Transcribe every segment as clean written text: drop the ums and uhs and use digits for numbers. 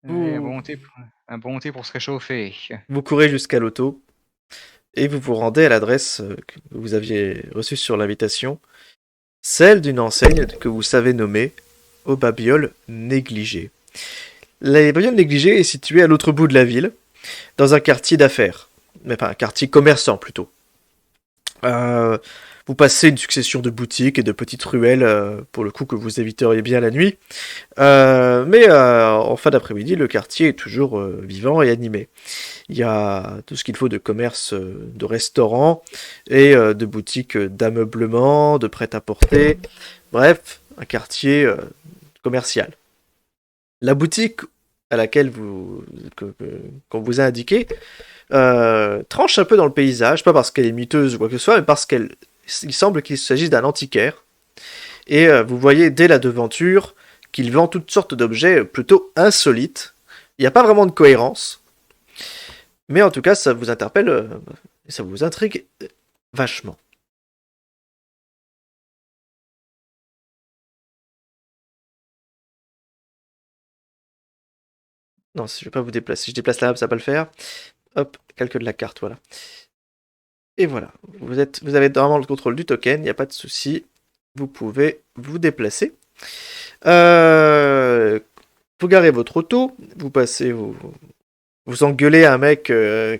Et Vous, un bon thé pour se réchauffer. vous courez jusqu'à l'auto et vous vous rendez à l'adresse que vous aviez reçue sur l'invitation, celle d'une enseigne que vous savez nommer aux babioles négligées. Les babioles négligées est située à l'autre bout de la ville, dans un quartier d'affaires, mais pas un quartier commerçant plutôt. Euh, Vous passez une succession de boutiques et de petites ruelles, pour le coup que vous éviteriez bien la nuit. Mais en fin d'après-midi, le quartier est toujours vivant et animé. Il y a tout ce qu'il faut de commerce, de restaurants et de boutiques d'ameublement, de prêt-à-porter. Bref, un quartier commercial. La boutique à laquelle qu'on vous a indiqué tranche un peu dans le paysage, pas parce qu'elle est miteuse ou quoi que ce soit, mais parce il semble qu'il s'agisse d'un antiquaire. Et vous voyez dès la devanture qu'il vend toutes sortes d'objets plutôt insolites. Il n'y a pas vraiment de cohérence, mais en tout cas, ça vous interpelle, et ça vous intrigue vachement. Non, si je vais pas vous déplacer. Si je déplace la map, ça va pas le faire. Hop, calcul de la carte, voilà. Et voilà, vous avez normalement le contrôle du token, il n'y a pas de souci. Vous pouvez vous déplacer. Vous garez votre auto, vous engueulez un mec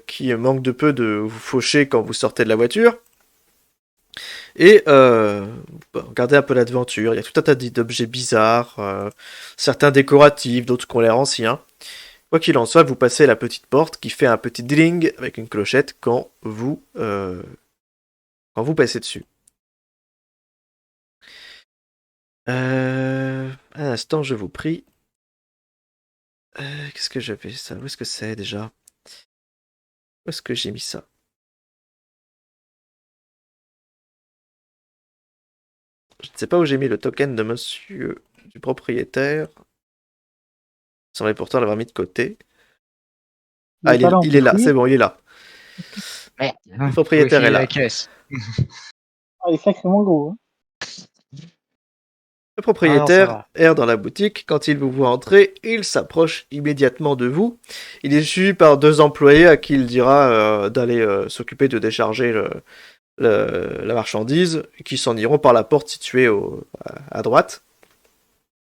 qui manque de peu de vous faucher quand vous sortez de la voiture. Et regardez un peu l'aventure. Il y a tout un tas d'objets bizarres, certains décoratifs, d'autres qui ont l'air anciens. Quoi qu'il en soit, vous passez la petite porte qui fait un petit ding avec une clochette quand vous passez dessus. Un instant, je vous prie. Qu'est-ce que j'avais ça? Où est-ce que c'est déjà? Où est-ce que j'ai mis ça? Je ne sais pas où j'ai mis le token de monsieur du propriétaire. Il semblait pourtant l'avoir mis de côté. Ah, il est là, c'est bon, il est là. Merde. Le Faut propriétaire est filer la là. caisse. Ah, il est sacrément gros. Hein. Le Ah non, ça propriétaire va. erre dans la boutique. Quand il vous voit entrer, il s'approche immédiatement de vous. Il est suivi par deux employés à qui il dira d'aller s'occuper de décharger la marchandise, qui s'en iront par la porte située à droite,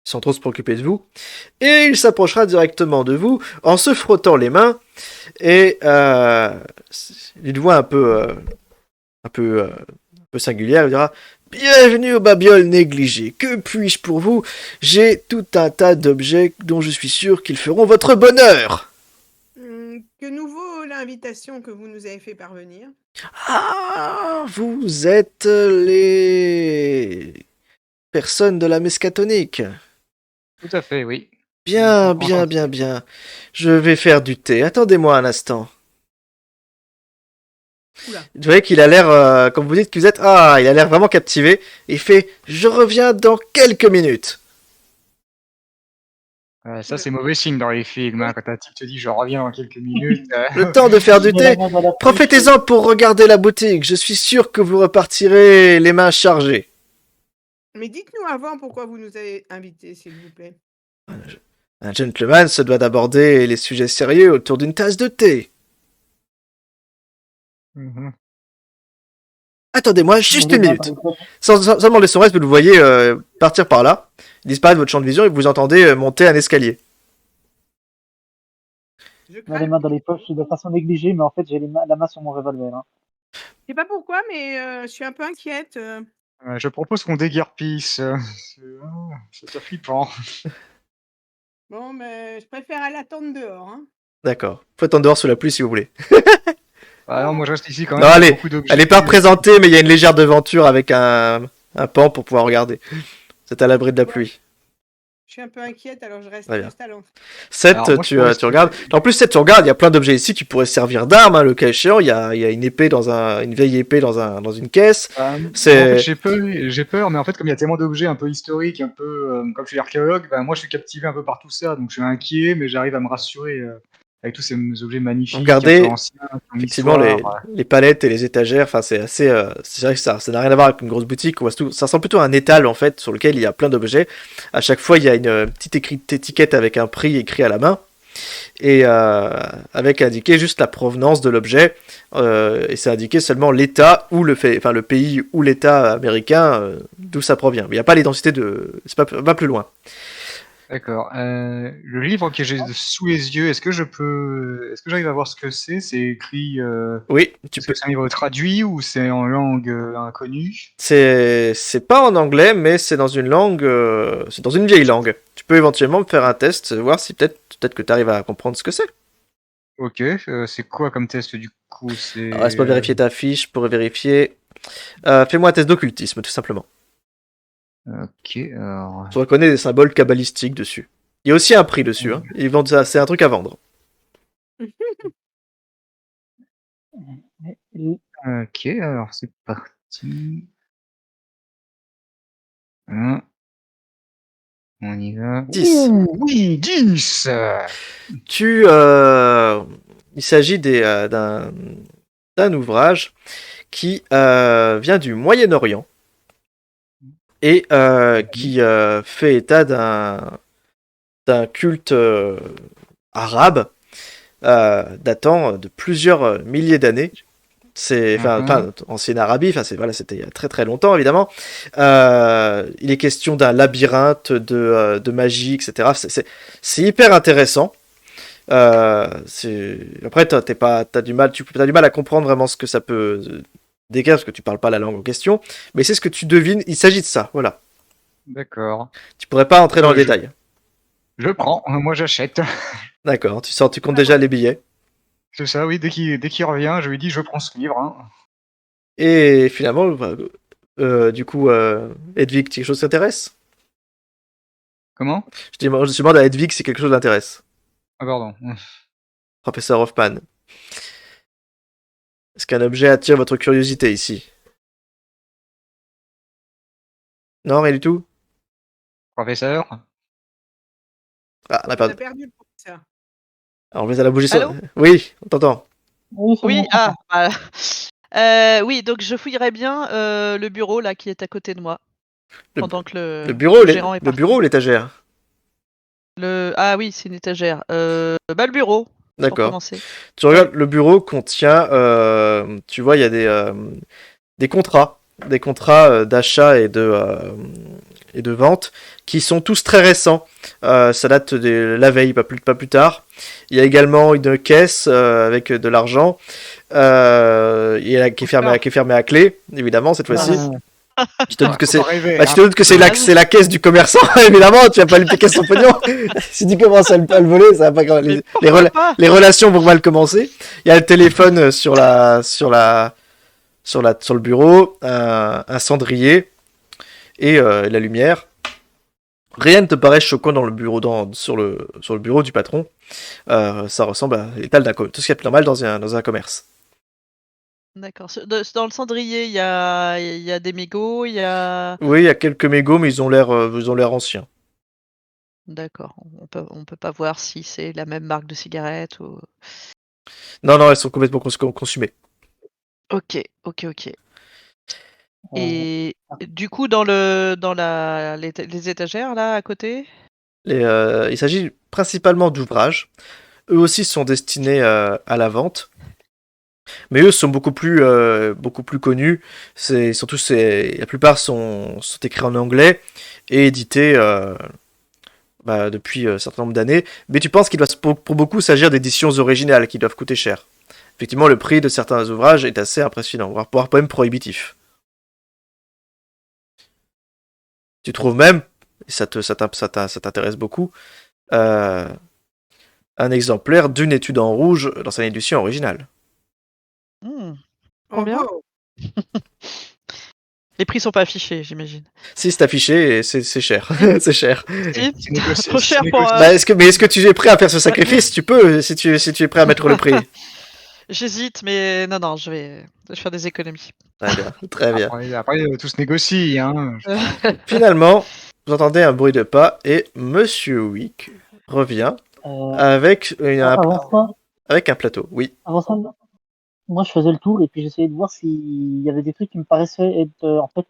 sans trop se préoccuper de vous. Et il s'approchera directement de vous en se frottant les mains et d'une voix un peu singulière, il dira: Bienvenue aux babioles négligées. Que puis-je pour vous? J'ai tout un tas d'objets dont je suis sûr qu'ils feront votre bonheur. Que nous vaut l'invitation que vous nous avez fait parvenir? Ah, vous êtes les personnes de la Mescatonique. Tout à fait, oui. Bien, Enchanté. bien, bien, bien. Je vais faire du thé. Attendez-moi un instant. Oula. Vous voyez qu'il a l'air, comme vous dites que vous êtes, il a l'air vraiment captivé. Il fait: je reviens dans quelques minutes. Ça, c'est mauvais signe dans les films, hein, quand un type te dit je reviens dans quelques minutes. Le temps de faire du Il met la thé. main dans la poche. Profitez-en pour regarder la boutique. Je suis sûr que vous repartirez les mains chargées. Mais dites-nous avant pourquoi vous nous avez invités, s'il vous plaît. Un gentleman se doit d'aborder les sujets sérieux autour d'une tasse de thé. Mhm. Attendez-moi juste On une met la main minute. dans la poche. Sans demander son reste, vous le voyez partir par là, disparaître de votre champ de vision et vous entendez monter un escalier. Je On a les craque. mains dans les poches de façon négligée, mais en fait, j'ai la main sur mon revolver. Hein. Je sais pas pourquoi, mais je suis un peu inquiète. Je propose qu'on déguerpisse. C'est flippant. Bon, mais je préfère aller attendre dehors. Hein. D'accord. Vous pouvez attendre dehors sous la pluie si vous voulez. Ah non, moi je reste ici quand Non, même. allez, Beaucoup d'objets. elle est pas représentée, mais il y a une légère devanture avec un pan pour pouvoir regarder. C'est à l'abri de la pluie. Je suis un peu inquiète, alors je reste Très bien. juste à l'entrée. 7, Alors, moi, je tu peux rester- regardes. En plus, 7, tu regardes, il y a plein d'objets ici qui pourraient servir d'armes, hein, le cas échéant. Il y a une épée une vieille épée dans une caisse. C'est- En fait, j'ai peur, mais en fait, comme il y a tellement d'objets un peu historiques, un peu comme je suis archéologue, moi je suis captivé un peu par tout ça, donc je suis inquiet, mais j'arrive à me rassurer avec tous ces objets magnifiques, Regardez, un peu anciens, qui ont une Effectivement, histoire. les palettes et les étagères, enfin, c'est assez. C'est vrai que ça n'a rien à voir avec une grosse boutique. Ça ressemble plutôt à un étal en fait, sur lequel il y a plein d'objets. À chaque fois, il y a une petite étiquette avec un prix écrit à la main. et avec indiqué juste la provenance de l'objet, et c'est indiqué seulement l'État ou le pays ou l'État américain d'où ça provient. Il n'y a pas l'identité de, c'est pas plus loin. D'accord. Le livre que j'ai sous les yeux, est-ce que j'arrive à voir ce que c'est? C'est écrit. Oui, tu Est-ce peux. que c'est un livre traduit ou c'est en langue inconnue? C'est pas en anglais, mais c'est dans une langue, c'est dans une vieille langue. Tu peux éventuellement me faire un test, voir si peut-être que tu arrives à comprendre ce que c'est. Ok. C'est quoi comme test du coup? C'est. Alors, laisse-moi vérifier ta fiche, je pourrais vérifier. Fais-moi un test d'occultisme, tout simplement. Ok. Alors. Tu reconnais des symboles kabbalistiques dessus. Il y a aussi un prix dessus, hein. Ils vendent ça, c'est un truc à vendre. Ok. Alors c'est parti. Hein, on y va. 10. Ouh, oui, 10. Il s'agit d'un ouvrage qui vient du Moyen-Orient et qui fait état d'un culte arabe datant de plusieurs milliers d'années. C'est ancienne Arabie, c'était il y a très très longtemps évidemment. Il est question d'un labyrinthe de magie, etc. C'est hyper intéressant. Après, t'as du mal à comprendre vraiment ce que ça peut décrire parce que tu parles pas la langue en question, mais c'est ce que tu devines. Il s'agit de ça, voilà. D'accord. Tu pourrais pas entrer dans le détail. Je prends. Moi j'achète. D'accord. Tu comptes déjà les billets. C'est ça, oui. Dès qu'il revient, je lui dis je prends ce livre. Hein. Et finalement, du coup, Hedwig, quelque chose t'intéresse? Comment? Je demande à Hedwig si quelque chose l'intéresse. Ah pardon. Professeur Hoffman. Est-ce qu'un objet attire votre curiosité ici? Non, rien du tout? Professeur. Ah, on a On a perdu. perdu le professeur. Alors, on laisse à la bougie. Allô? Oui, on t'entend. Oui, c'est Oui, bon. voilà. Oui, donc je fouillerais bien le bureau là qui est à côté de moi. Le- Pendant que Le bureau, le gérant est le parti. bureau ou l'étagère? Ah oui, c'est une étagère. Le bureau, pour D'accord. commencer. Tu regardes, le bureau contient, tu vois, il y a des contrats d'achat et de vente qui sont tous très récents. Ça date de la veille, pas plus tard. Il y a également une caisse avec de l'argent qui est fermée à clé, évidemment, cette fois-ci. Tu te doutes que c'est la caisse du commerçant, évidemment, tu vas pas lui piquer son pognon. Si tu commences à le voler, ça va pas les relations vont mal commencer. Il y a le téléphone sur le bureau, un cendrier et la lumière. Rien ne te paraît choquant dans le bureau, sur le bureau du patron. Ça ressemble à l'étal tout ce qui est normal dans un commerce. D'accord. Dans le cendrier, il y a des mégots, il y a. Oui, il y a quelques mégots, mais ils ont l'air anciens. D'accord. On peut pas voir si c'est la même marque de cigarette ou. Non, elles sont complètement consumées. Ok. Et du coup, dans les étagères là à côté. Il s'agit principalement d'ouvrages. Eux aussi sont destinés à la vente. Mais eux sont beaucoup plus connus. La plupart sont écrits en anglais et édités depuis un certain nombre d'années. Mais tu penses qu'il doit pour beaucoup s'agir d'éditions originales qui doivent coûter cher. Effectivement, le prix de certains ouvrages est assez impressionnant, voire même prohibitif. Tu trouves même, et ça t'intéresse beaucoup, un exemplaire d'une étude en rouge dans sa édition originale. Combien? Oh, Les prix sont pas affichés, j'imagine. Si c'est affiché, et c'est cher. C'est cher. Trop cher pour. Est-ce que tu es prêt à faire ce sacrifice? Tu peux, si tu es prêt à mettre le prix. J'hésite, mais non, je vais faire des économies. Très bien. Après, tout se négocie. Hein. Finalement, vous entendez un bruit de pas et Monsieur Wick revient avec un plateau. Oui. Avant ça, moi je faisais le tour et puis j'essayais de voir s'il y avait des trucs qui me paraissaient être. En fait,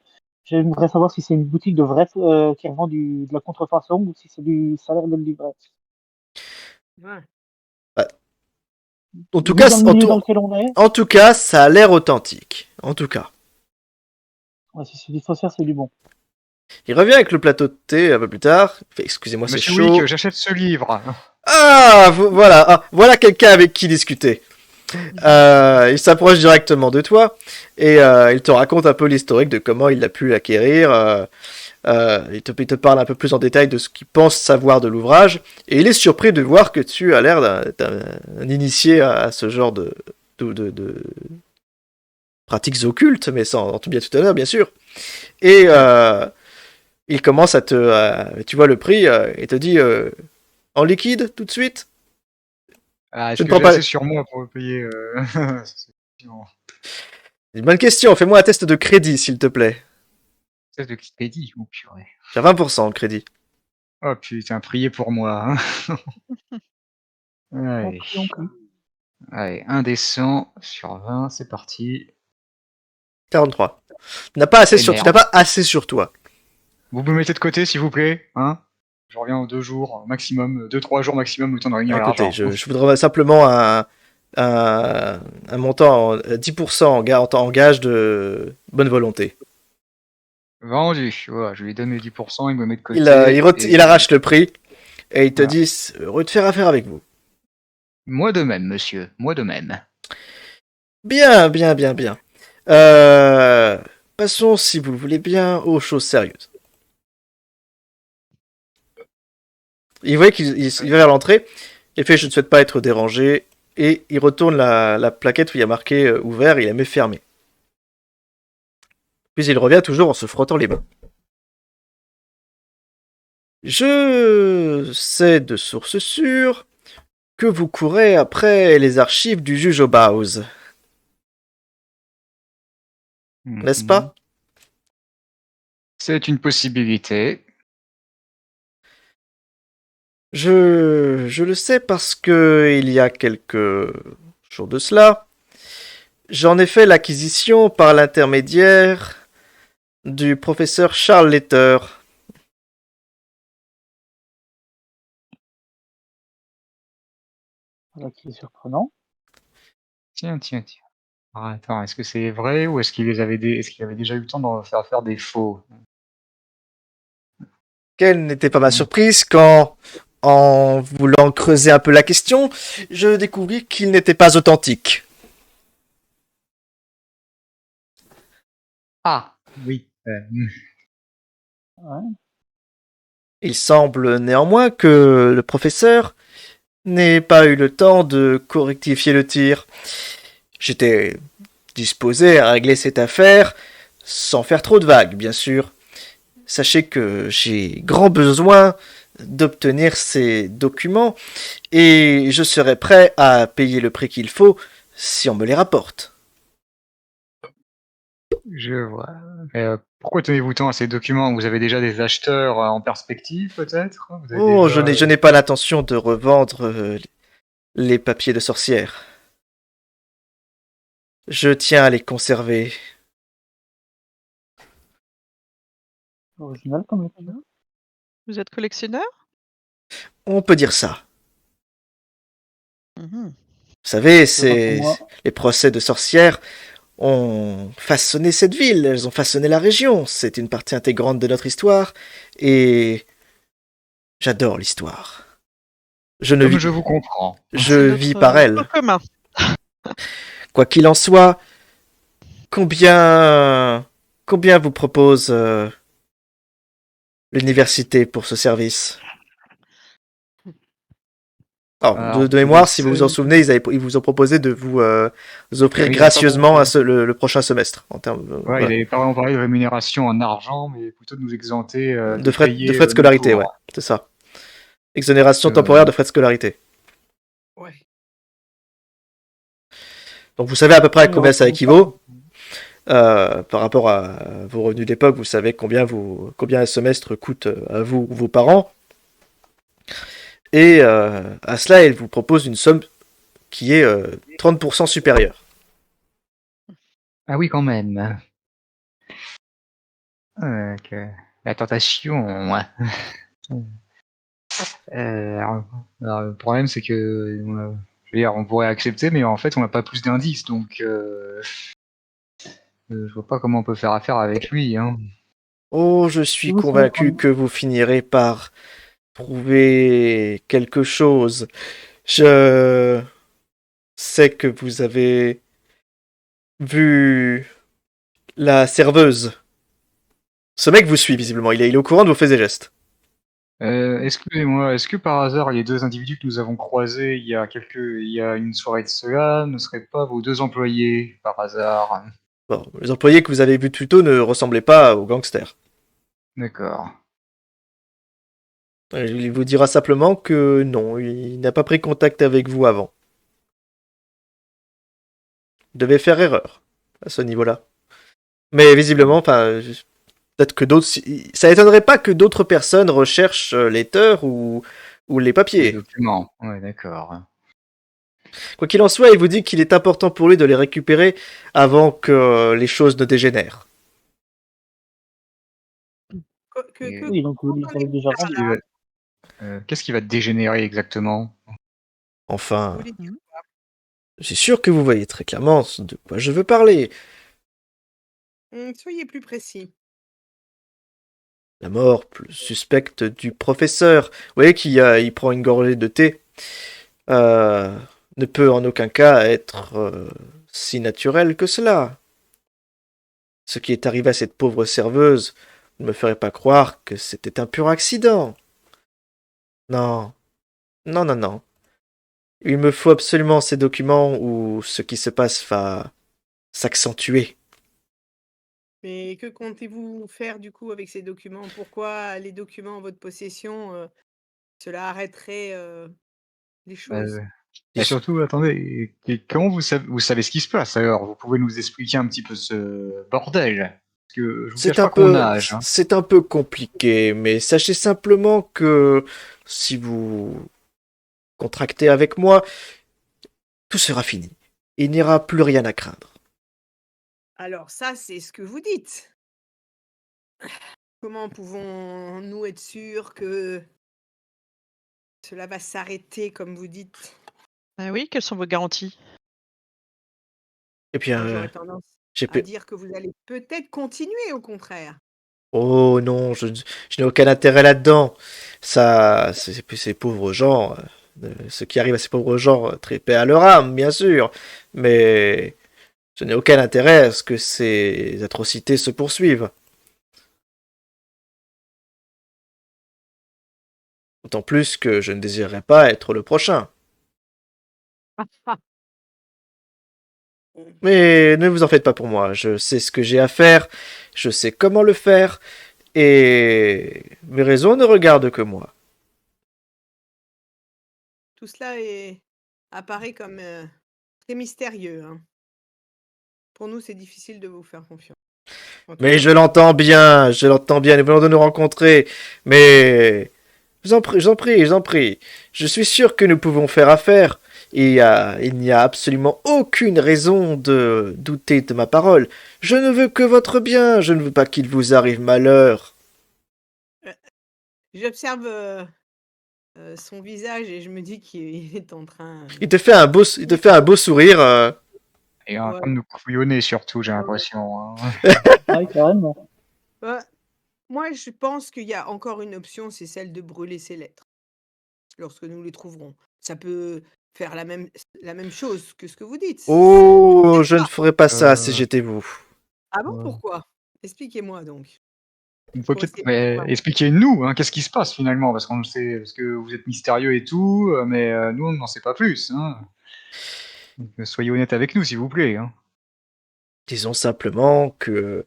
j'aimerais savoir si c'est une boutique de vrai qui revend de la contrefaçon ou si c'est du salaire de livret. ouais. En tout Vu cas, dans le milieu dans lequel on est, en tout cas, ça a l'air authentique. En tout cas. ouais, si c'est du faussaire, c'est du bon. Il revient avec le plateau de thé un peu plus tard. Il fait, excusez-moi, c'est Monsieur chaud. Wick, j'achète ce livre. Ah, voilà, voilà quelqu'un avec qui discuter. Il s'approche directement de toi et il te raconte un peu l'historique de comment il a pu l'acquérir. Il te parle un peu plus en détail de ce qu'il pense savoir de l'ouvrage et il est surpris de voir que tu as l'air d'un initié à ce genre de pratiques occultes, mais ça en tout bien tout à l'heure, bien sûr. Et il commence à tu vois le prix, et te dit en liquide tout de suite. Ah, Je est-ce ne que prends j'ai pas. assez sur moi pour le payer c'est Une bonne question. Fais-moi un test de crédit, s'il te plaît. espèce de crédit. Oh, purée. J'ai 20% de crédit. Oh putain, priez pour moi. Hein. On Allez. prie, on prie. Allez, 1 des 100 sur 20, c'est parti. 43. Tu n'as pas assez Et sur. Tu n'as merde. pas assez sur toi. Vous me mettez de côté, s'il vous plaît, hein. Je reviens en 2 jours maximum, 2-3 jours maximum, le temps de réunir Écoutez, l'argent. je voudrais simplement un montant 10% en gage de bonne volonté. Vendu. Voilà, je lui donne les 10%, il me met de Il, côté. il arrache le prix et il te Voilà. dit heureux de faire affaire avec vous. Moi de même, monsieur. Moi de même. Bien, bien, bien, bien. Euh, Passons, si vous le voulez bien, aux choses sérieuses. Il voit il va vers l'entrée, il fait je ne souhaite pas être dérangé, et il retourne la plaquette où il y a marqué ouvert, il la met fermée. Puis il revient toujours en se frottant les mains. Je sais de sources sûres que vous courez après les archives du juge Obauz, n'est-ce pas? C'est une possibilité. Je le sais parce que il y a quelques jours de cela, j'en ai fait l'acquisition par l'intermédiaire du professeur Charles Letter. Voilà qui est surprenant. Tiens, tiens, tiens. Ah, attends, est-ce que c'est vrai ou est-ce est-ce qu'il avait déjà eu le temps d'en faire des faux? Quelle n'était pas ma surprise quand, en voulant creuser un peu la question, je découvris qu'il n'était pas authentique. Ah, oui. Ouais. Il semble néanmoins que le professeur n'ait pas eu le temps de correctifier le tir. J'étais disposé à régler cette affaire sans faire trop de vagues, bien sûr. Sachez que j'ai grand besoin d'obtenir ces documents et je serai prêt à payer le prix qu'il faut si on me les rapporte. Je vois. Pourquoi tenez-vous tant à ces documents? Vous avez déjà des acheteurs en perspective, peut-être? Vous avez Oh, déjà... je n'ai pas l'intention de revendre les papiers de sorcière. Je tiens à les conserver. Original comme méthode. Vous êtes collectionneur? On peut dire ça. Mhm. Vous savez, C'est pas pour moi. les procès de sorcières ont façonné cette ville, elles ont façonné la région. C'est une partie intégrante de notre histoire et j'adore l'histoire. Comme je vous comprends. Je C'est vis notre par elle. point commun. Quoi qu'il en soit, combien vous propose l'université pour ce service? Alors, de mémoire, si vous vous en souvenez, ils vous ont proposé de vous offrir Oui, gracieusement le prochain semestre. En termes, Ouais, voilà. il avait pas parlé de rémunération en argent, mais plutôt de nous exempter de frais payer, de scolarité, nos ouais, tours. c'est ça. Exonération temporaire de frais de scolarité. Ouais. Donc vous savez à peu près à Oui, combien ça oui. équivaut. Par rapport à vos revenus d'époque, vous savez combien un semestre coûte à vous ou vos parents. Et à cela, elle vous propose une somme qui est 30% supérieure. Ah oui, quand même. La tentation, ouais. Alors, le problème, c'est que Je veux dire, on pourrait accepter, mais en fait, on n'a pas plus d'indices, donc je vois pas comment on peut faire affaire avec lui. Hein. Oh, je suis Vous savez, convaincu que vous finirez par trouver quelque chose. Je sais que vous avez vu la serveuse. Ce mec vous suit visiblement, il est au courant de vos faits et gestes. Excusez-moi, est-ce que par hasard, les deux individus que nous avons croisés il y a une soirée de cela ne seraient pas vos deux employés, par hasard? Bon, les employés que vous avez vus plus tôt ne ressemblaient pas aux gangsters. D'accord. Il vous dira simplement que non, il n'a pas pris contact avec vous avant. Vous devez faire erreur à ce niveau-là. Mais visiblement, enfin, peut-être que d'autres. Ça étonnerait pas que d'autres personnes recherchent les teurs ou les Les papiers. documents. Ouais, d'accord. Quoi qu'il en soit, il vous dit qu'il est important pour lui de les récupérer avant que les choses ne dégénèrent. Et oui, donc vous les avez déjà qu'est-ce rendus. qui qu'est-ce qui va dégénérer exactement? Enfin, Vous voulez dire quoi? je suis sûr que vous voyez très clairement de quoi je veux parler. Soyez plus précis. La mort plus suspecte du professeur. Vous voyez il prend une gorgée de thé. Euh, ne peut en aucun cas être si naturel que cela. Ce qui est arrivé à cette pauvre serveuse ne me ferait pas croire que c'était un pur accident. Non, non, non, non. Il me faut absolument ces documents où ce qui se passe va s'accentuer. Mais que comptez-vous faire du coup avec ces documents? Pourquoi les documents en votre possession, cela arrêterait, les choses? Euh, Et surtout, attendez, comment vous savez ce qui se passe alors? Vous pouvez nous expliquer un petit peu ce bordel? Parce que je vous cache pas qu'on nage. Hein. C'est un peu compliqué, mais sachez simplement que si vous contractez avec moi, tout sera fini. Il n'y aura plus rien à craindre. Alors ça, c'est ce que vous dites. Comment pouvons-nous être sûrs que cela va s'arrêter comme vous dites? Ah oui, quelles sont vos garanties? Eh bien, Moi, j'aurais tendance j'ai à pe- dire que vous allez peut-être continuer au contraire. Oh non, je n'ai aucun intérêt là-dedans. Ça, ces pauvres gens, ce qui arrive à ces pauvres gens, très paix à leur âme, bien sûr. Mais je n'ai aucun intérêt à ce que ces atrocités se poursuivent. D'autant plus que je ne désirerais pas être le prochain. Mais ne vous en faites pas pour moi. Je sais ce que j'ai à faire, je sais comment le faire, et mes raisons ne regardent que moi. Tout cela apparaît comme très mystérieux. Hein. Pour nous, c'est difficile de vous faire confiance. En tout Mais cas, je l'entends bien, nous venons de nous rencontrer. Mais je vous en prie, je vous en prie, je vous en prie. Je suis sûr que nous pouvons faire affaire. Il n'y a absolument aucune raison de douter de ma parole. Je ne veux que votre bien, je ne veux pas qu'il vous arrive malheur. j'observe son visage et je me dis qu'il est en train. Il te fait un beau sourire. Et en Ouais. train de nous couillonner surtout, j'ai l'impression. Hein. Ah oui, carrément. Moi, je pense qu'il y a encore une option, c'est celle de brûler ces lettres lorsque nous les trouverons. Ça peut faire la même chose que ce que vous dites. Oh, je ne ferai pas ça si Euh, j'étais vous. Ah bon, euh, pourquoi? Expliquez-moi donc. il faut Pour peut-être essayer de mais comprendre. expliquez-nous, hein, qu'est-ce qui se passe finalement, parce qu'on le sait, parce que vous êtes mystérieux et tout, mais nous on n'en sait pas plus. Hein. Donc, soyez honnête avec nous, s'il vous plaît. Hein. Disons simplement que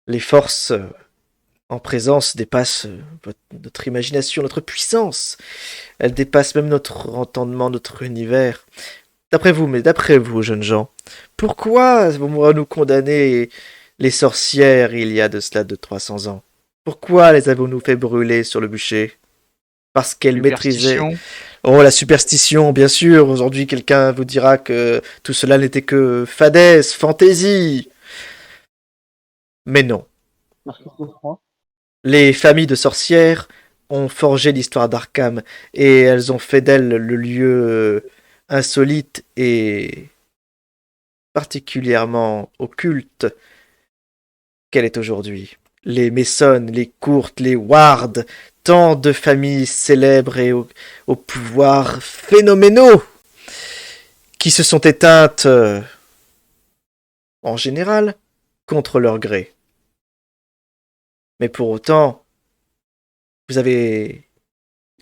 les forces en présence dépassent notre imagination, notre puissance. Elles dépassent même notre entendement, notre univers. D'après vous, jeunes gens, pourquoi avons-nous nous condamné les sorcières il y a de cela de 300 ans? Pourquoi les avons-nous fait brûler sur le bûcher? Parce qu'elles maîtrisaient. Superstition. Oh, la superstition, bien sûr. Aujourd'hui, quelqu'un vous dira que tout cela n'était que fadesse, fantaisie. Mais non. Parce que c'est froid. Les familles de sorcières ont forgé l'histoire d'Arkham et elles ont fait d'elle le lieu insolite et particulièrement occulte qu'elle est aujourd'hui. Les Mason, les Court, les Ward, tant de familles célèbres et au pouvoir phénoménaux qui se sont éteintes en général contre leur gré. Mais pour autant, il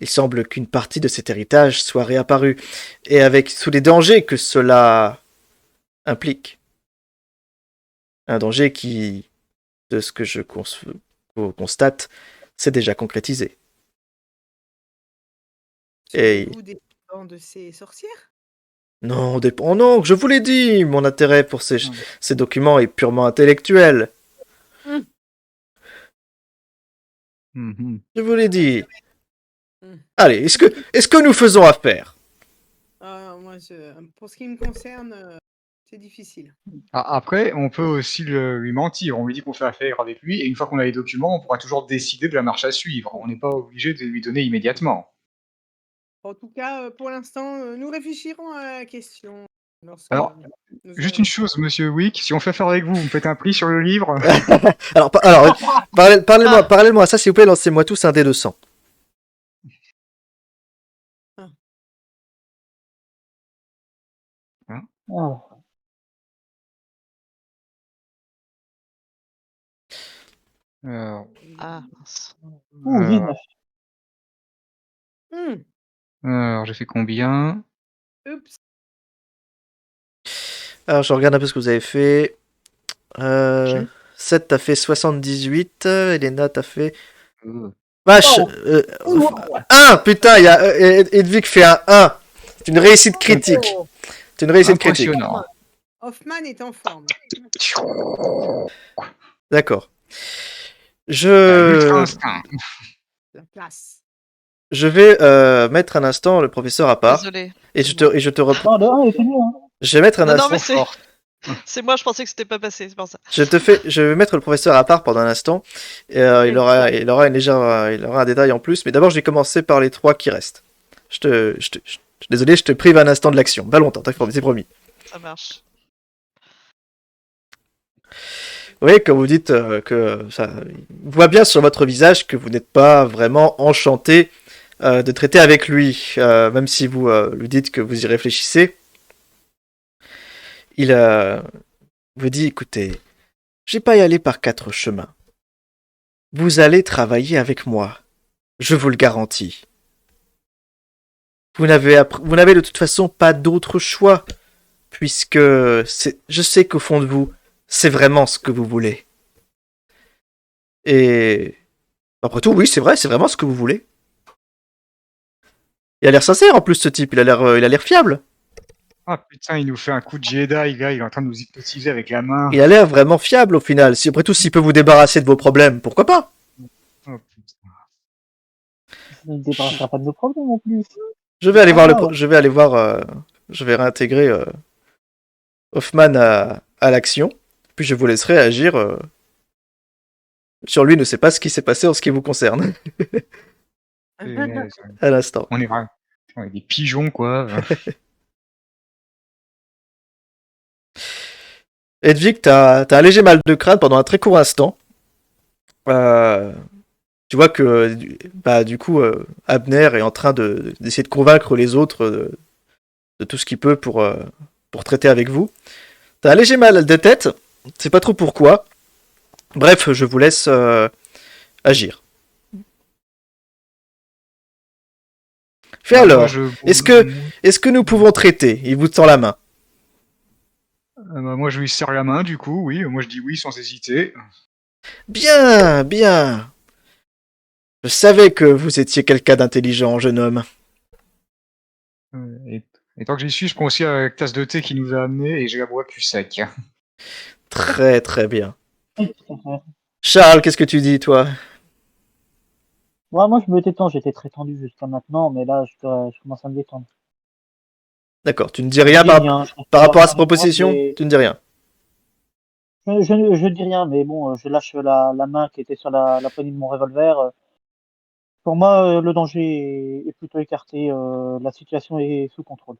semble qu'une partie de cet héritage soit réapparue, et avec tous les dangers que cela implique. Un danger qui, de ce que je constate, s'est déjà concrétisé. Et Serez-vous dépendant de ces sorcières? non, oh non, je vous l'ai dit, mon intérêt pour ces documents est purement intellectuel. Mhm. Je vous l'ai dit. Hmm. Allez, est-ce que nous faisons affaire? Moi, pour ce qui me concerne, c'est difficile. Après, on peut aussi lui mentir. On lui dit qu'on fait affaire avec lui, et une fois qu'on a les documents, on pourra toujours décider de la marche à suivre. On n'est pas obligé de lui donner immédiatement. En tout cas, pour l'instant, nous réfléchirons à la question lorsque Alors, nous juste aurons... une chose, monsieur Wick, si on fait affaire avec vous, vous me faites un prix sur le livre. Alors, parallèlement à ça, s'il vous plaît, lancez-moi tous un dé de 100. Ah, Alors, Ah, mince. ouh, euh, 19. alors, j'ai fait combien? Oups. Alors, je regarde un peu ce que vous avez fait. J'ai- 7, t'as fait 78. Elena, t'as fait... Euh, Vache Oh. 1. Putain, il y a Edwig fait un 1. C'est une réussite critique. Oh, C'est une réussite critique. Impressionnant. Hoffman est en forme. D'accord. L'ultra instinct. La place. Je vais mettre un instant le professeur à part. Désolé. Et je te reprends. Non, le 1 était mieux. Hein. Je vais mettre un Non, instant. mais c'est... fort. c'est moi, je pensais que c'était pas passé, c'est pour ça. Je vais mettre le professeur à part pendant un instant. Et, il aura un détail en plus. Mais d'abord, je vais commencer par les 3 qui restent. Désolé, je te prive un instant de l'action. Pas longtemps, c'est promis. Ça marche. Oui, quand vous dites que ça, on voit bien sur votre visage que vous n'êtes pas vraiment enchanté de traiter avec lui, même si vous lui dites que vous y réfléchissez. Il vous dit, écoutez, je vais pas y aller par 4 chemins. Vous allez travailler avec moi, je vous le garantis. Vous n'avez de toute façon pas d'autre choix, puisque je sais qu'au fond de vous, c'est vraiment ce que vous voulez. Et après tout, oui, c'est vrai, c'est vraiment ce que vous voulez. Il a l'air sincère en plus, ce type, il a l'air fiable. Ah putain, il nous fait un coup de Jedi, gars, il est en train de nous hypnotiser avec la main. Il a l'air vraiment fiable au final. Si après tout, s'il peut vous débarrasser de vos problèmes, pourquoi pas? Oh, putain. Ça ne débarrassera pas de nos problèmes en plus. Je vais aller voir je vais réintégrer Hoffman à l'action, puis je vous laisserai agir sur lui. Ne sait pas ce qui s'est passé en ce qui vous concerne Punaise. à l'instant. On est des pigeons, quoi. Edwig, t'as un léger mal de crâne pendant un très court instant. Tu vois que du coup Abner est en train d'essayer de convaincre les autres de tout ce qu'il peut pour traiter avec vous. T'as un léger mal de tête, c'est pas trop pourquoi. Bref, je vous laisse agir. Fais alors, est-ce que nous pouvons traiter? Il vous tend la main. Moi, je lui serre la main, du coup, oui. Moi, je dis oui sans hésiter. Bien, bien. Je savais que vous étiez quelqu'un d'intelligent, jeune homme. Et tant que j'y suis, je prends aussi la tasse de thé qui nous a amené et je la bois plus sec. Très très bien. Oui, tout à fait. Charles, qu'est-ce que tu dis, toi? Ouais, moi, je me détends. J'étais très tendu jusqu'à maintenant, mais là, je commence à me détendre. D'accord, tu ne dis rien Je dis rien, je par rapport à cette regarde droite, proposition? mais- Tu ne dis rien. Je dis rien, mais bon, je lâche la main qui était sur la poignée de mon revolver. Pour moi, le danger est plutôt écarté. La situation est sous contrôle.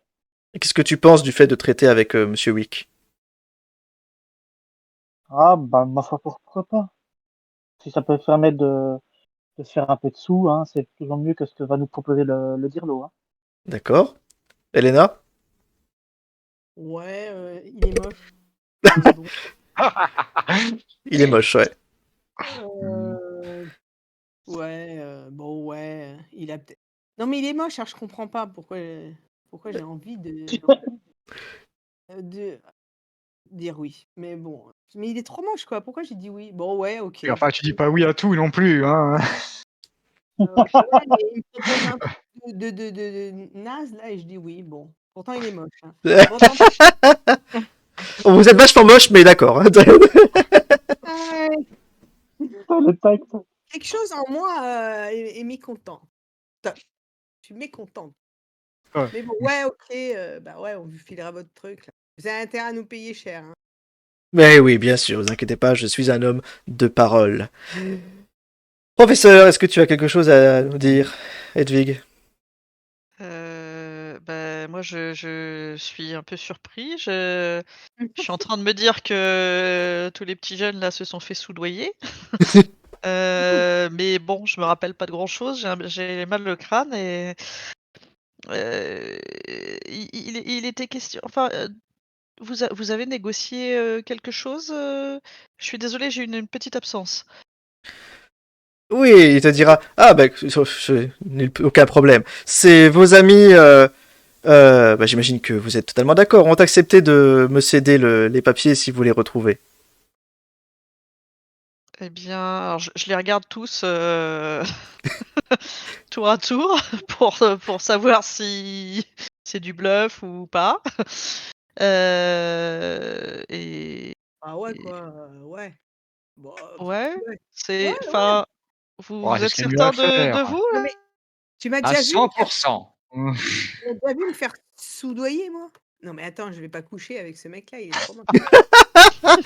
Et qu'est-ce que tu penses du fait de traiter avec Monsieur Wick? Ah, bah, ma foi, pourquoi pas? Si ça peut permettre de se faire un peu de sous, hein, c'est toujours mieux que ce que va nous proposer le Dirlo, hein. D'accord. Elena? Ouais, il est moche. Mais bon. Il est moche, ouais. Euh, ouais, bon, ouais, il a peut-être. Non, mais il est moche, alors je comprends pas pourquoi j'ai envie de dire oui. Mais bon, mais il est trop moche, quoi. Pourquoi j'ai dit oui? Bon, ouais, ok. Et enfin, tu dis pas oui à tout non plus, hein. Ouais, mais il me propose un truc de naze, là, et je dis oui. Bon, pourtant il est moche, hein. Pourtant, Vous êtes vachement moche, mais d'accord. Hein. ouais, Le tact. quelque chose en moi est mécontent. Stop. Je suis mécontente. Ouais. Mais bon, ouais, ok, bah ouais, on vous filera votre truc, là. Vous avez intérêt à nous payer cher, hein. Mais oui, bien sûr, vous inquiétez pas, je suis un homme de parole. Professeur, est-ce que tu as quelque chose à nous dire, Hedwig? Bah, moi, je suis un peu surpris. Je suis en train de me dire que tous les petits jeunes là se sont fait soudoyer. Mais bon, je me rappelle pas de grand-chose. J'ai mal le crâne et il était question. Enfin, vous avez négocié quelque chose Je suis désolée, j'ai une petite absence. Oui, il te dira, ah bah, aucun problème. C'est vos amis, bah, j'imagine que vous êtes totalement d'accord, ont accepté de me céder les papiers si vous les retrouvez. Eh bien, alors je les regarde tous tour à tour pour savoir si c'est du bluff ou pas. Et, Ah ouais, et- quoi, ouais. Bon, ouais, ouais. Ouais, c'est, ouais. enfin, Oh, vous c'est êtes ce qu'il y a de mieux à certain de faire. vous Non, là? mais tu m'as À déjà vu me faire 100%. tu m'as déjà vu me faire soudoyer, moi? Non, mais attends, je vais pas coucher avec ce mec-là, il est trop moche. Ah,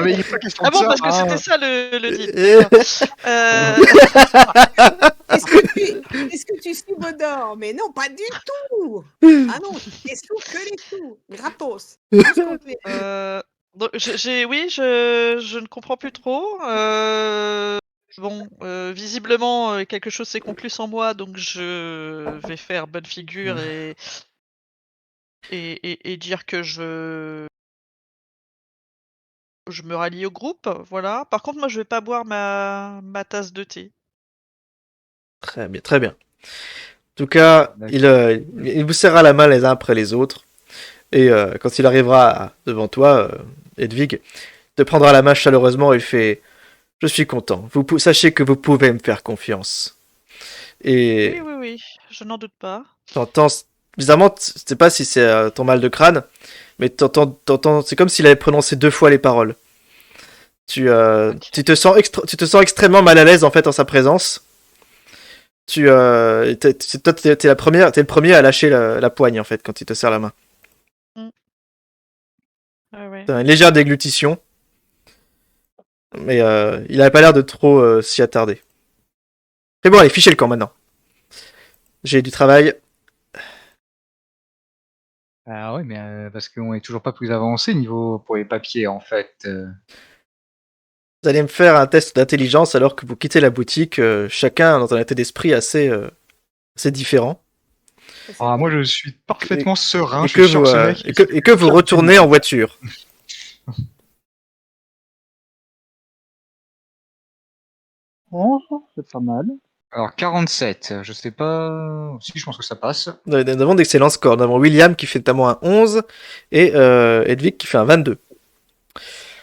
mais il est pas question Ah de bon, ça, parce que hein. c'était ça le deal, d'accord. Euh, Est-ce que tu subodores? Mais non, pas du tout! Ah non, les sous, que les sous, gratos, juste contre les donc oui, je ne comprends plus trop. Bon, visiblement, quelque chose s'est conclu sans moi, donc je vais faire bonne figure et dire que je me rallie au groupe, voilà. Par contre, moi, je vais pas boire ma tasse de thé. Très bien, très bien. En tout cas, il vous serra la main les uns après les autres. Et quand il arrivera devant toi, Hedwig, te prendra la main chaleureusement et fait je suis content. Sachez que vous pouvez me faire confiance. Et Oui, oui, oui, je n'en doute pas. t'entends, bizarrement, je sais pas si c'est ton mal de crâne, mais c'est comme s'il avait prononcé deux fois les paroles. OK. Tu te sens extrêmement mal à l'aise en fait en sa présence. Toi, t'es le premier à lâcher la poigne en fait quand il te serre la main. Mmh. Ouais, ouais. T'as une légère déglutition, mais il avait pas l'air de trop s'y attarder. Mais bon, allez, fichez le camp maintenant. J'ai du travail. Ah ouais, mais parce qu'on est toujours pas plus avancé niveau pour les papiers, en fait. Vous allez me faire un test d'intelligence alors que vous quittez la boutique, chacun dans un état d'esprit assez différent. ça, c'est Ah, moi, cool. je suis parfaitement serein. Et Je que suis sûr vous, que ce mec, il et que vous retournez en voiture. Oh, c'est pas mal. Alors, 47, je sais pas. Si, je pense que ça passe. Nous avons d'excellents scores. Nous avons William qui fait notamment un 11 et Hedwig qui fait un 22.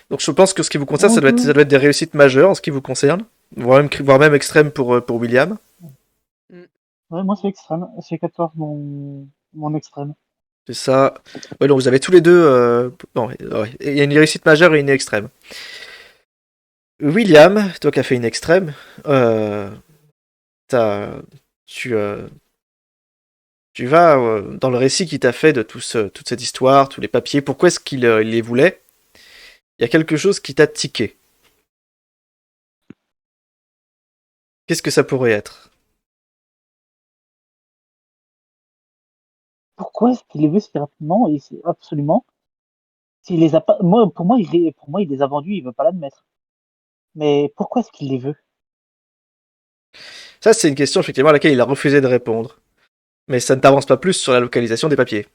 Donc je pense que ce qui vous concerne, ça doit être des réussites majeures en ce qui vous concerne, voire même extrême pour William. Ouais, moi, c'est extrême. C'est 14, mon extrême. C'est ça. Ouais, donc vous avez tous les deux. Non, ouais. Il y a une réussite majeure et une extrême. William, toi qui as fait une extrême, t'as- tu, euh, tu vas dans le récit qu'il t'a fait de toute cette histoire, tous les papiers, pourquoi est-ce qu'il il les voulait. Il y a quelque chose qui t'a tiqué. Qu'est-ce que ça pourrait être? pourquoi est-ce qu'il les veut si rapidement et c'est absolument. S'il les a pas, pour moi, il les a vendus, il veut pas l'admettre. Mais pourquoi est-ce qu'il les veut? Ça, c'est une question effectivement à laquelle il a refusé de répondre. Mais ça ne t'avance pas plus sur la localisation des papiers.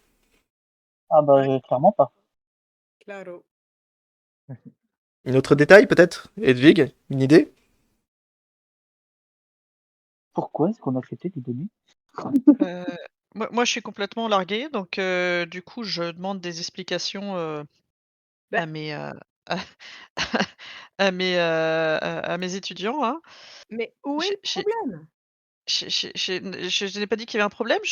Ah bah, Ouais. clairement pas. Claro. Un autre détail peut-être, Edwig, une idée? Pourquoi est-ce qu'on a accepté de lui donner? Euh, moi, je suis complètement larguée, donc du coup, je demande des explications Bah, à mes à, à mes étudiants. Hein. mais où est le J'ai- j'ai- problème? je n'ai pas dit qu'il y avait un problème.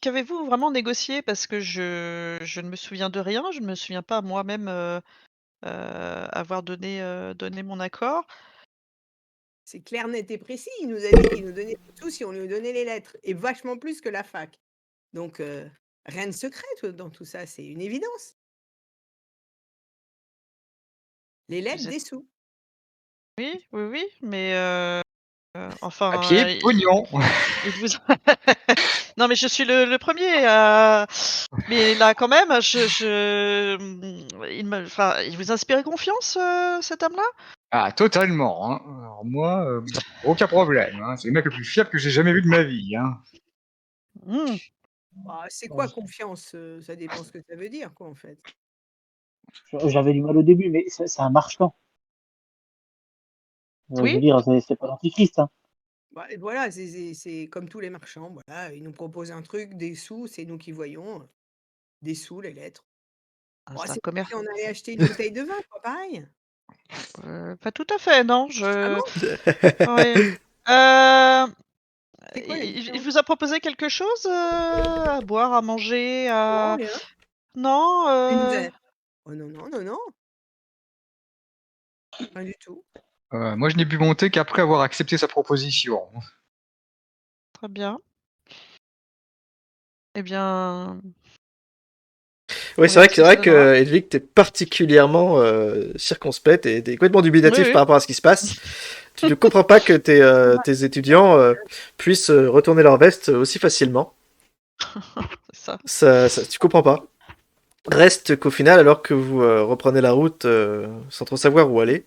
Qu'avez-vous vraiment négocié? Parce que je ne me souviens de rien. Je ne me souviens pas moi-même avoir donné mon accord. C'est clair, net et précis. Il nous a dit qu'il nous donnait des sous si on lui donnait les lettres et vachement plus que la fac. Donc rien de secret dans tout ça, c'est une évidence. Les lettres, Vous êtes des sous. Oui, oui, oui, mais enfin, Papier, pognon. il vous non, mais je suis le 1er à mais là, quand même, il vous inspire confiance, cet homme-là? Ah, totalement. Hein. Alors moi, aucun problème. Hein. C'est le mec le plus fiable que j'ai jamais vu de ma vie. Hein. Mmh, Bah, c'est quoi confiance? Ça dépend ce que ça veut dire, quoi, en fait. J'avais du mal au début, mais c'est un marchand. Je veux oui, dire, c'est pas l'antichrist, hein. Bah, et voilà, c'est comme tous les marchands. Voilà, ils nous proposent un truc, des sous, c'est nous qui voyons. Des sous, les lettres. ah, Bon, c'est un c'est comme commerce si on allait acheter une bouteille de vin, quoi, pareil. pas tout à fait, non, Ah je bon? oui, heu, C'est quoi la il différence? vous a proposé quelque chose, à boire, à manger, Non, à rien. non, Il nous a oh non, non, non, non, rien du tout. Moi, je n'ai pu monter qu'après avoir accepté sa proposition. Très bien. Eh bien, Oui, on verra ce c'est que ça vrai donnera. que Edwig, t'es particulièrement circonspect et t'es complètement Oui, dubitatif oui. par rapport à ce qui se passe. Tu ne comprends pas que tes étudiants puissent retourner leur veste aussi facilement. C'est ça. Tu comprends pas. Reste qu'au final, alors que vous reprenez la route sans trop savoir où aller,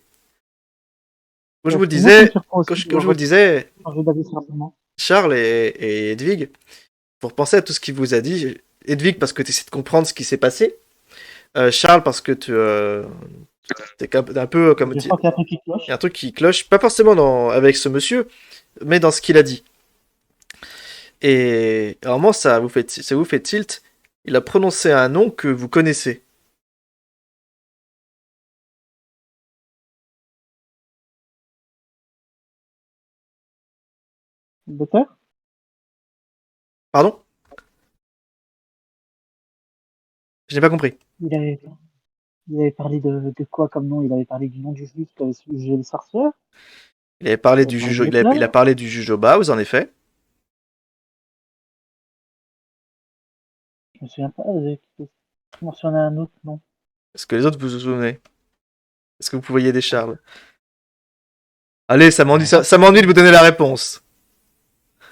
comme je vous le Moi, ça me disais, surprend aussi de comme je vous le disais, changer d'avis si rapidement. Charles et Edwig, pour penser à tout ce qu'il vous a dit, Edwig parce que tu essaies de comprendre ce qui s'est passé, Charles parce que t'es un peu comme Je sens qu'il y a un truc qui il y a un cloche. truc qui cloche, pas forcément avec ce monsieur, mais dans ce qu'il a dit. Et à un moment, ça vous fait tilt. Il a prononcé un nom que vous connaissez. Docteur? Pardon? Je n'ai pas compris. Il avait, il avait parlé de quoi comme nom? Il avait parlé du nom du juge qui avait jugé les sorcières. Il avait parlé Il avait du parlé juge, de Hitler. il a parlé du juge Obauz, en effet. Je me souviens pas. J'ai mentionné un autre nom. Est-ce que les autres vous vous souvenez? Est-ce que vous pouvez aider Charles? Allez, Ouais. ça m'ennuie de vous donner la réponse.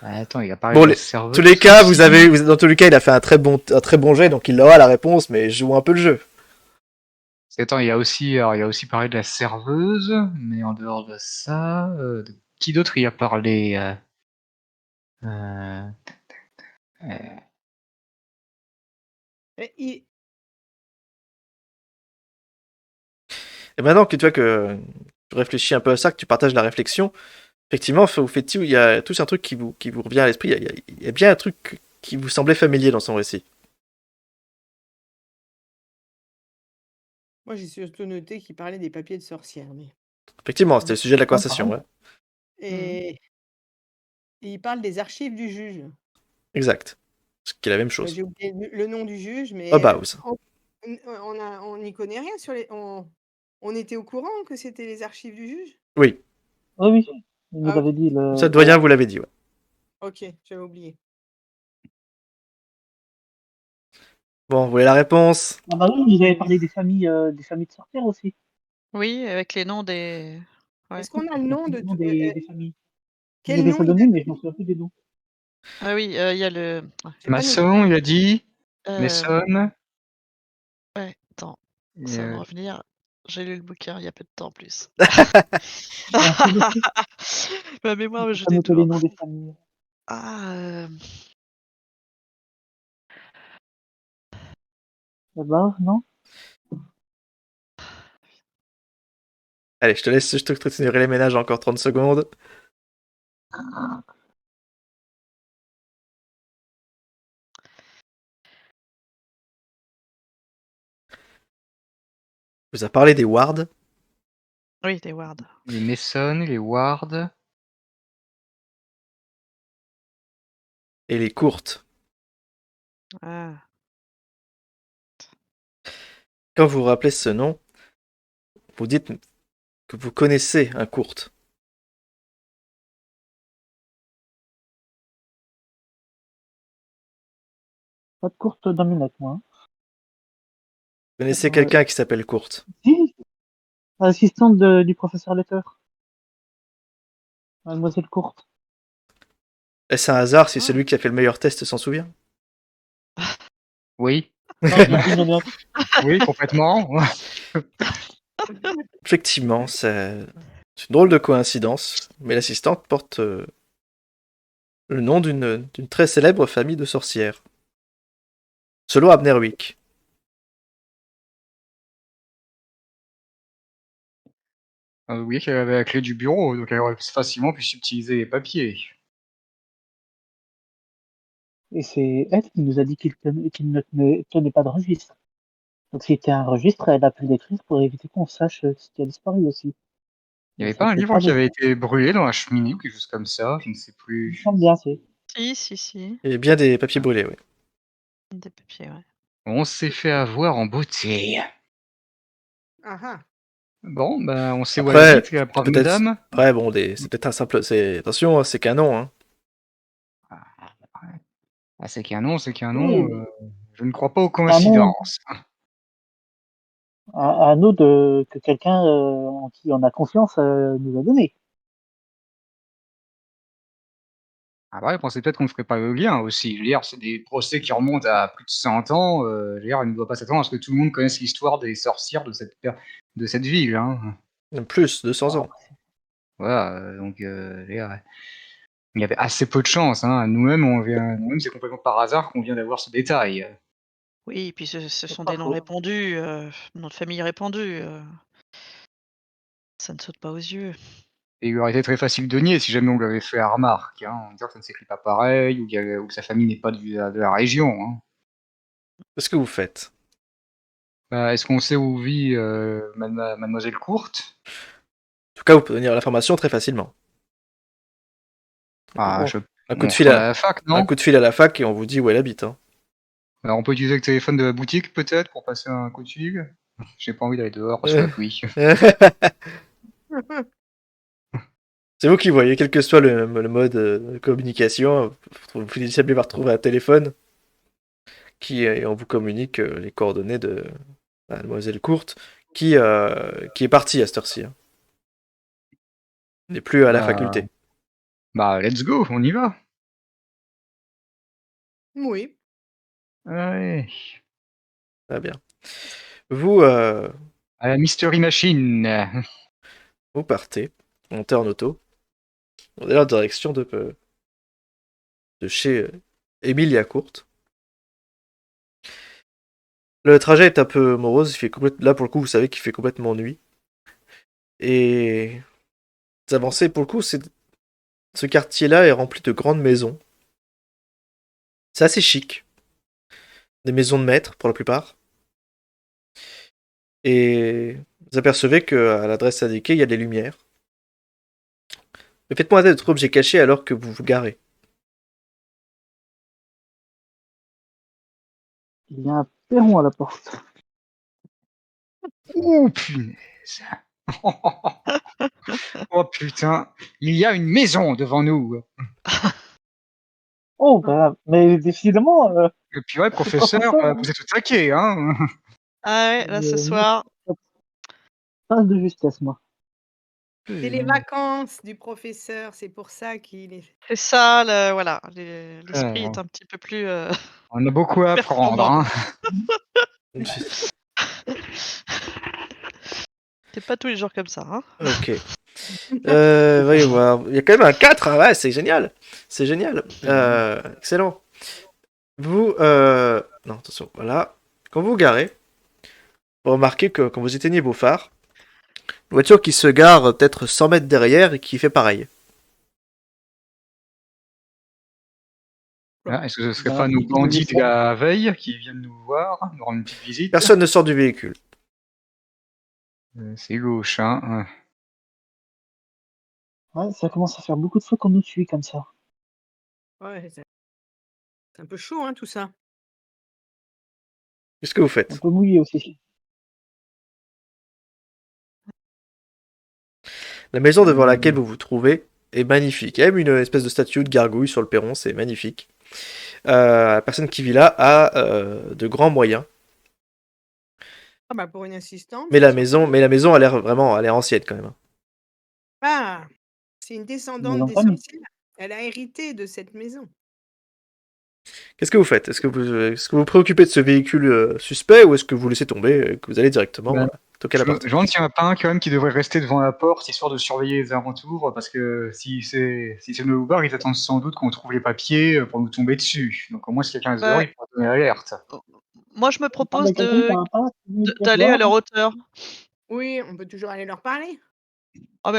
Attends, il a parlé Bon, de la tous les serveuse cas, aussi. dans tous les cas, il a fait un très bon jet, donc il aura la réponse, mais joue un peu le jeu. Attends, il a aussi parlé de la serveuse, mais en dehors de ça, de qui d'autre il a parlé euh, euh, Et il Et maintenant que tu vois que tu réfléchis un peu à ça, que tu partages la réflexion, effectivement, vous faites il y a tous un truc qui vous revient à l'esprit. Il y a bien un truc qui vous semblait familier dans son récit. moi, j'ai surtout noté qu'il parlait des papiers de sorcière, mais Effectivement, c'était le sujet de la Ah, conversation, pareil. ouais. Mmh. et il parle des archives du juge. Exact. Ce qui est la même Bah, chose. j'ai oublié le nom du juge, mais Obauz. on n'y connaît rien sur les on était au courant que c'était les archives du juge? Oui, Oui, oui. Il nous Ah OK, avait dit ça doyen vous l'avait dit, ouais. OK, j'avais oublié. Bon, vous voulez la réponse? Ah bah oui, il avait parlé des familles de sorcières aussi. Oui, avec les noms des ouais. Est-ce qu'on a le Donc nom les de noms tout des familles. Il y quel avait nom ça il donné, a mais je m'en souviens plus des noms. Ah oui, il y a le. C'est pas notre Maçon, il a dit. Euh, Mason. ouais, attends, Et, ça va me revenir. J'ai lu le bouquin il y a peu de temps en plus. Un peu dessus. Ma Il mémoire me faut joue pas des noter les tours. noms des familles. Ah, Là-bas, non? Allez, je te laisse structurer les ménages encore 30 secondes. Vous a parlé des wards. oui, des wards. les Mason, les Ward. Et les courtes. Ah. Quand vous vous rappelez ce nom, vous dites que vous connaissez un courte. Pas de courte dominette, moi. Hein. Vous connaissez quelqu'un qui s'appelle courte. Si, assistante du professeur Letter. Mademoiselle Courte. Est-ce un hasard si Ah. celui qui a fait le meilleur test s'en souvient? Oui. Non, il y en a- Oui, complètement. Effectivement, c'est une drôle de coïncidence, mais l'assistante porte le nom d'une très célèbre famille de sorcières. Selon Abnerwick. Oui, qu'elle avait la clé du bureau, donc elle aurait facilement pu subtiliser les papiers. Et c'est elle qui nous a dit qu'il ne tenait pas de registre. Donc s'il était un registre, elle a pu l'écrire pour éviter qu'on sache ce qui a disparu aussi. Il n'y avait Ça pas un fait livre qui de avait été brûlé dans la cheminée ou quelque chose comme ça, je ne sais Il me plus. semble bien, c'est. Si. Il y a bien des papiers brûlés, oui. Des papiers, ouais. On s'est fait avoir en beauté. Ah ah. Bon, bah on sait où elle Après, habite, la brave peut-être. madame. Après, bon, c'est peut-être un simple. Attention, c'est canon, hein. Ah, c'est qu'un nom, c'est qu'un nom. Oui, Je ne crois pas aux un nom coïncidences. à nous que quelqu'un en qui on a confiance nous a donné. Ah bah, je pensais peut-être qu'on ne ferait pas le lien aussi. Je veux dire, c'est des procès qui remontent à plus de 100 ans. Je veux dire, il ne doit pas s'attendre à ce que tout le monde connaisse l'histoire des sorcières de cette ville. Hein. Même plus, 200 Bon, ans. après, Voilà, donc je veux dire, il y avait assez peu de chance. Hein. Nous-mêmes, c'est complètement par hasard qu'on vient d'avoir ce détail. Oui, et puis ce c'est sont pas des noms faux. répandus, noms de famille répandus. Ça ne saute pas aux yeux. Et il aurait été très facile de nier si jamais on lui avait fait la remarque. Hein, en disant que ça ne s'écrit pas pareil ou que sa famille n'est pas de la région. Hein. Qu'est-ce que vous faites? Bah, est-ce qu'on sait où vit Mademoiselle Courte? En tout cas, vous pouvez obtenir l'information très facilement. Ah, Bon, un coup on de fil retourne à à, la fac, un non? coup de fil à la fac et on vous dit où elle habite, hein. Alors, on peut utiliser le téléphone de la boutique, peut-être, pour passer un coup de fil? J'ai pas envie d'aller dehors sous la pluie. C'est vous qui voyez, quel que soit le mode de communication, vous finissez bien par trouver un téléphone et on vous communique les coordonnées de Mademoiselle Courte, qui est partie à cette heure-ci, hein. Elle n'est plus à la Bah, faculté. let's go, on y va. Oui. Ouais. Très bien. Vous, À la Mystery Machine. vous partez, montez en auto, vous allez en direction de chez Emilia Courte. Le trajet est un peu morose, là pour le coup vous savez qu'il fait complètement nuit. Et vous avancez, pour le coup, ce quartier-là est rempli de grandes maisons. C'est assez chic. Des maisons de maître pour la plupart. Et vous apercevez qu'à l'adresse indiquée, il y a des lumières. Mais faites-moi un test d'autres objets cachés alors que vous vous garez. Il y a un perron à la porte. Ouh, punaise. Oh putain, il y a une maison devant nous. Oh, bah, mais décidément, Et puis ouais, c'est pas pour professeur, ça. Hein. vous êtes au taquet, hein. Ah ouais, là ce Moi, soir. je passe de justesse, moi. C'est les vacances du professeur, c'est pour ça qu'il est C'est ça, voilà, l'esprit Ouais, est un petit peu plus on a beaucoup à apprendre, performant. hein. C'est pas tous les jours comme ça, hein. Ok. Voyons voir. Il y a quand même un 4, hein, ouais, c'est génial. C'est génial. Excellent. Vous, non, attention, voilà. Quand vous vous garez, vous remarquez que quand vous éteignez vos phares, une voiture qui se gare peut-être 100 mètres derrière et qui fait pareil. Ah, est-ce que ce serait Bah, pas nos petit peu bandits de ça. la veille qui viennent nous voir, nous rendre une petite visite? Personne ne sort du véhicule. C'est gauche, hein. Ouais, ça commence à faire beaucoup de fois qu'on nous suit comme ça. ouais, c'est un peu chaud, hein, tout ça. Qu'est-ce que vous Un faites? peu mouillé aussi. La maison devant laquelle vous vous trouvez est magnifique. Il y a même une espèce de statue de gargouille sur le perron, c'est magnifique. La personne qui vit là a de grands moyens. Ah bah, pour une assistante, Mais c'est la super. maison a l'air vraiment, elle est ancienne quand même. Ah! C'est une Une descendante maison de des famille. sorcières. Elle a hérité de cette maison. Qu'est-ce que vous faites? Est-ce que vous vous préoccupez de ce véhicule suspect ou est-ce que vous laissez tomber et que vous allez directement Ben, toquer à la je me porte? demande s'il n'y en a pas un quand même qui devrait rester devant la porte, histoire de surveiller les alentours, parce que si c'est le Uber, ils attendent sans doute qu'on trouve les papiers pour nous tomber dessus. Donc au moins si quelqu'un reste dehors, Bah, il pourra donner l'alerte. moi, je me On parle de propose quelqu'un qui a un pas, qui veut bien se d'aller à voir. leur hauteur. Oui, on peut toujours aller leur parler. Ah,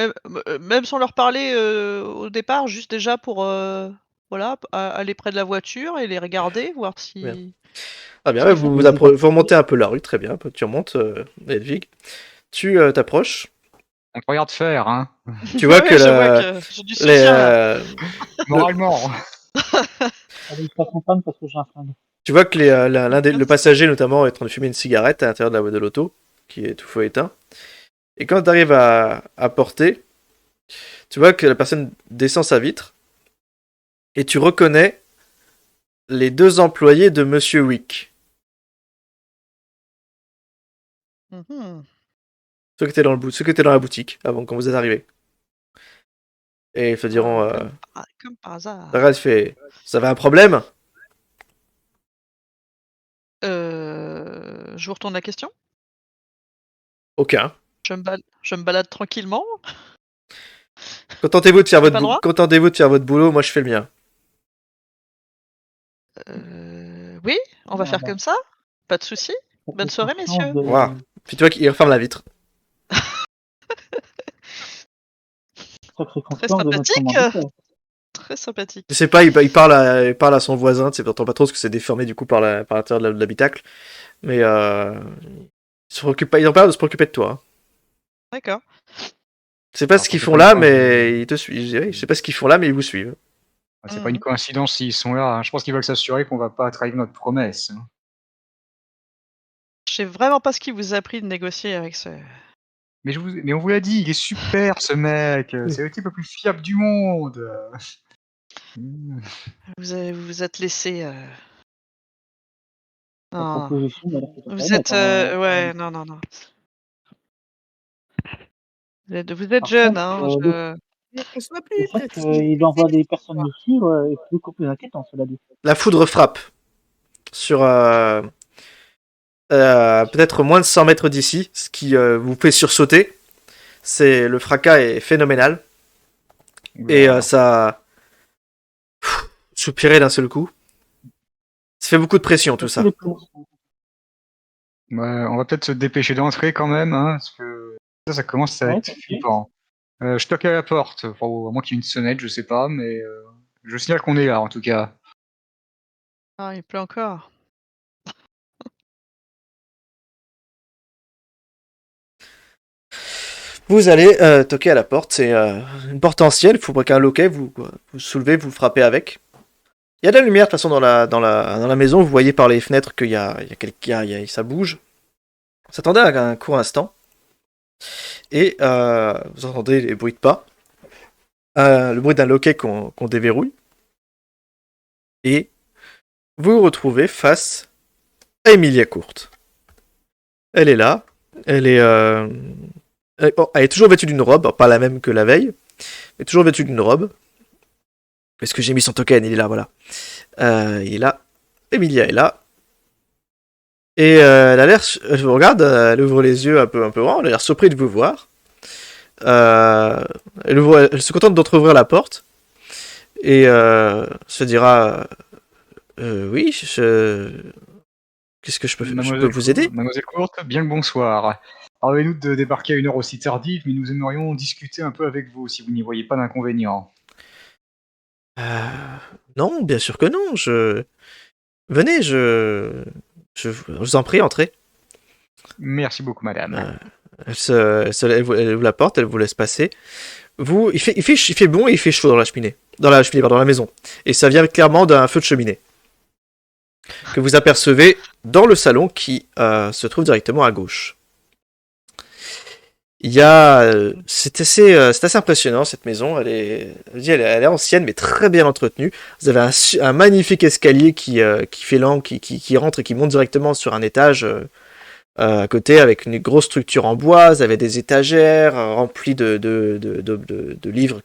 même sans leur parler au départ, juste déjà pour voilà, aller près de la voiture et les regarder, voir Bien. si. Ah bien, Ouais, ouais, ça vous, peut vous, les appro- vous identifier. remontez un peu la rue, très bien. Tu remontes, Hedwig. Tu t'approches. On te regarde faire, hein, Tu vois que Ouais, je vois que j'ai du les, soutien là. moralement. Allez, je t'accompagne parce que j'ai un flingue. tu vois que le passager notamment est en train de fumer une cigarette à l'intérieur de l'auto, qui est tout feu éteint. Et quand tu arrives à porter, tu vois que la personne descend sa vitre et tu reconnais les deux employés de Monsieur Wick. Mhm. Ceux qui étaient dans la boutique avant quand vous êtes arrivé. Et ils te diront, Comme par hasard. Thérèse fait, vous avez un problème? Je vous retourne la question. Aucun. Je me balade tranquillement. Contentez-vous de faire J'ai pas le droit. contentez-vous de faire votre boulot, moi je fais le mien. Oui, on va Ah faire bah, comme ça. Pas de souci. ça Bonne fait soirée, confiance messieurs. de... Voilà. Puis tu vois qu'il referme la vitre. Sacrée Très confiance de notre sympathique. commanditaire. Très sympathique. Je sais pas, il parle à son voisin, tu sais, t'entends pas trop parce que c'est déformé du coup par l'intérieur de l'habitacle. Mais ils ont pas l'air de se préoccuper de toi, hein. D'accord. Je sais pas Alors, ce ça, qu'ils c'est font pas une là, coïncidence. mais ils te suivent. Je sais pas ce qu'ils font là, mais ils vous suivent. C'est pas une Mhm. coïncidence s'ils sont là, hein. Je pense qu'ils veulent s'assurer qu'on va pas trahir notre promesse, hein. Je sais vraiment pas ce qui vous a pris de négocier avec ce. Mais on vous l'a dit, il est super ce mec, c'est le type le plus fiable du monde. Mmh. Vous vous êtes laissé. La Non. proposition m'a l'air tout à fait Vous honnête. êtes. Hein. Ouais, non, non, non. Vous êtes Par jeune, contre, hein. Sois le plus fait précis. qu'il envoie des personnes nous suivre est beaucoup plus inquiétant, cela dit. La foudre frappe sur peut-être moins de 100 mètres d'ici, ce qui vous fait sursauter. Le fracas est phénoménal et Oula. ça soupirait d'un seul coup. Ça fait beaucoup de pression tout Est-ce que ça. les plombs sont- Ouais, on va peut-être se dépêcher d'entrer quand même, hein, parce que ça commence à Ouais, être ok. flippant. Je toque à la porte, enfin, à moins qu'il y ait une sonnette, je sais pas, mais je signale qu'on est là en tout cas. Ah, il pleut encore. Vous allez toquer à la porte, c'est une porte ancienne, il faut qu'un loquet, vous soulevez, vous frappez avec. Il y a de la lumière de toute façon dans la maison, vous voyez par les fenêtres qu'il y a ça bouge. Vous attendez un court instant et vous entendez les bruits de pas, le bruit d'un loquet qu'on déverrouille et vous vous retrouvez face à Emilia Courte. Elle est là, elle est Bon, elle est toujours vêtue d'une robe, pas la même que la veille, mais toujours vêtue d'une robe. Est-ce que j'ai mis son token? Il est là, voilà. Il est là. Emilia est là. Et elle a l'air, je vous regarde, elle ouvre les yeux un peu grand, elle a l'air surprise de vous voir. Elle se contente d'entrouvrir la porte et se dira oui, qu'est-ce que je peux vous aider? Mademoiselle Courte, bien le bonsoir. Pardonnez-nous de débarquer à une heure aussi tardive, mais nous aimerions discuter un peu avec vous, si vous n'y voyez pas d'inconvénient. Non, bien sûr que non. Venez, je vous en prie, entrez. Merci beaucoup, madame. Elle ouvre la porte, elle vous laisse passer. Il fait bon et il fait chaud dans la cheminée. Dans la cheminée, pardon, dans la maison. Et ça vient clairement d'un feu de cheminée. Que vous apercevez dans le salon qui se trouve directement à gauche. C'est assez impressionnant cette maison. Elle est ancienne mais très bien entretenue. Vous avez un magnifique escalier qui fait l'angle, qui rentre et qui monte directement sur un étage à côté avec une grosse structure en bois. Vous avez des étagères remplies de livres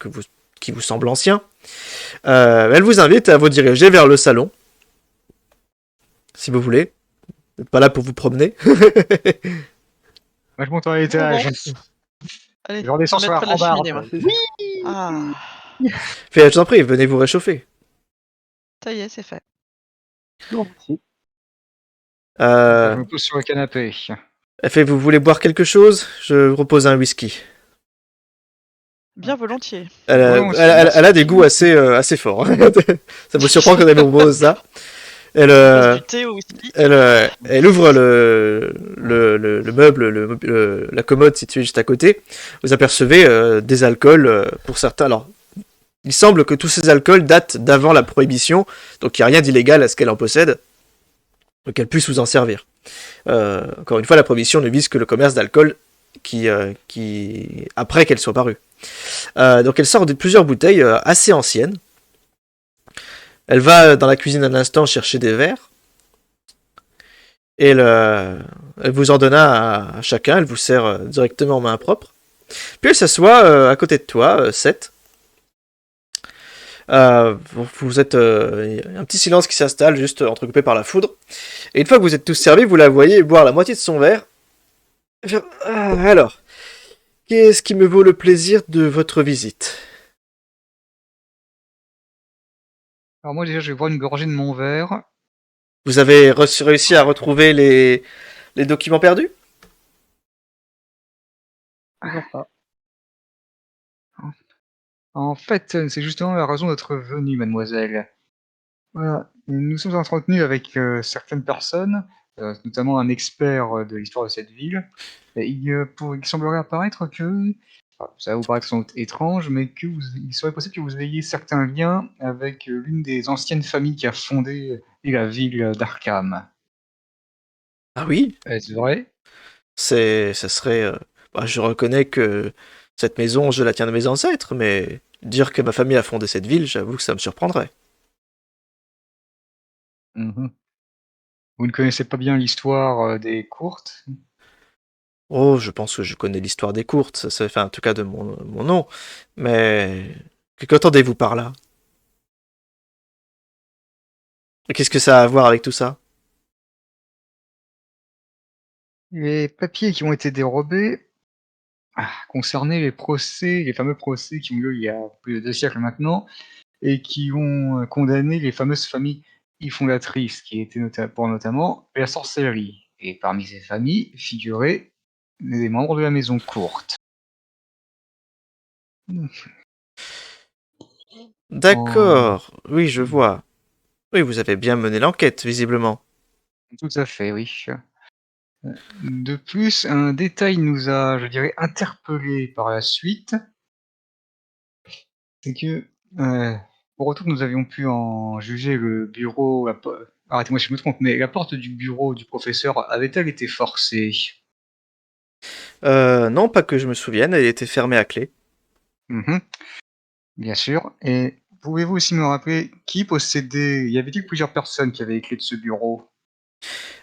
qui vous semblent anciens. Elle vous invite à vous diriger vers le salon, si vous voulez. Vous n'êtes pas là pour vous promener. Moi, je monte à l'étage. Allez, Je redescends je sur vais la mettre près de rambarde. cheminée, moi. Ah, Je vous en prie, venez vous réchauffer. ça y est, c'est fait. Non, merci. Je Euh, me pose sur le canapé. Elle fait, vous voulez boire quelque chose? Je vous propose un whisky. Bien volontiers. Elle a des goûts assez forts. Ça me surprend quand elle me propose ça. Je passe du thé au whisky. Elle ouvre le meuble, la commode située juste à côté. Vous apercevez des alcools pour certains. Alors, il semble que tous ces alcools datent d'avant la prohibition, donc il n'y a rien d'illégal à ce qu'elle en possède, donc elle puisse vous en servir. Encore une fois, la prohibition ne vise que le commerce d'alcool qui après qu'elle soit parue. Donc elle sort de plusieurs bouteilles assez anciennes. Elle va dans la cuisine un instant chercher des verres. Et elle vous en donna à chacun. Elle vous sert directement en main propre. Puis elle s'assoit à côté de toi, Seth. Vous êtes un petit silence qui s'installe, juste entrecoupé par la foudre. Et une fois que vous êtes tous servis, vous la voyez boire la moitié de son verre. Alors, qu'est-ce qui me vaut le plaisir de votre visite? Alors moi déjà, je vais boire une gorgée de mon verre. Vous avez réussi à retrouver les documents perdus? Toujours pas. En fait, c'est justement la raison de notre venue, mademoiselle. Voilà, nous sommes entretenus avec certaines personnes, notamment un expert de l'histoire de cette ville. Et il semblerait apparaître que, ça va vous paraître sans doute étrange, mais il serait possible que vous ayez certains liens avec l'une des anciennes familles qui a fondé la ville d'Arkham. Ah oui, Est-ce vrai? ça serait. Je reconnais que cette maison, je la tiens de mes ancêtres, mais dire que ma famille a fondé cette ville, j'avoue que ça me surprendrait. Mhm. Vous ne connaissez pas bien l'histoire des courtes? Oh, je pense que je connais l'histoire des courtes, ça fait en tout cas de mon nom, mais qu'entendez-vous par là? Et qu'est-ce que ça a à voir avec tout ça? Les papiers qui ont été dérobés concernaient les fameux procès qui ont eu lieu il y a plus de 2 siècles maintenant, et qui ont condamné les fameuses familles fondatrices, qui étaient pour notamment la sorcellerie. Et parmi ces familles figuraient des membres de la maison courte. D'accord, oui, je vois. Oui, vous avez bien mené l'enquête, visiblement. Tout à fait, oui. De plus, un détail nous a, je dirais, interpellés par la suite, c'est que, pour autant que nous avions pu en juger le bureau, arrêtez-moi si je me trompe, mais la porte du bureau du professeur avait-elle été forcée? Non, pas que je me souvienne, elle était fermée à clé. Mmh. Bien sûr. Et pouvez-vous aussi me rappeler qui possédait... Y avait-il plusieurs personnes qui avaient les clés de ce bureau?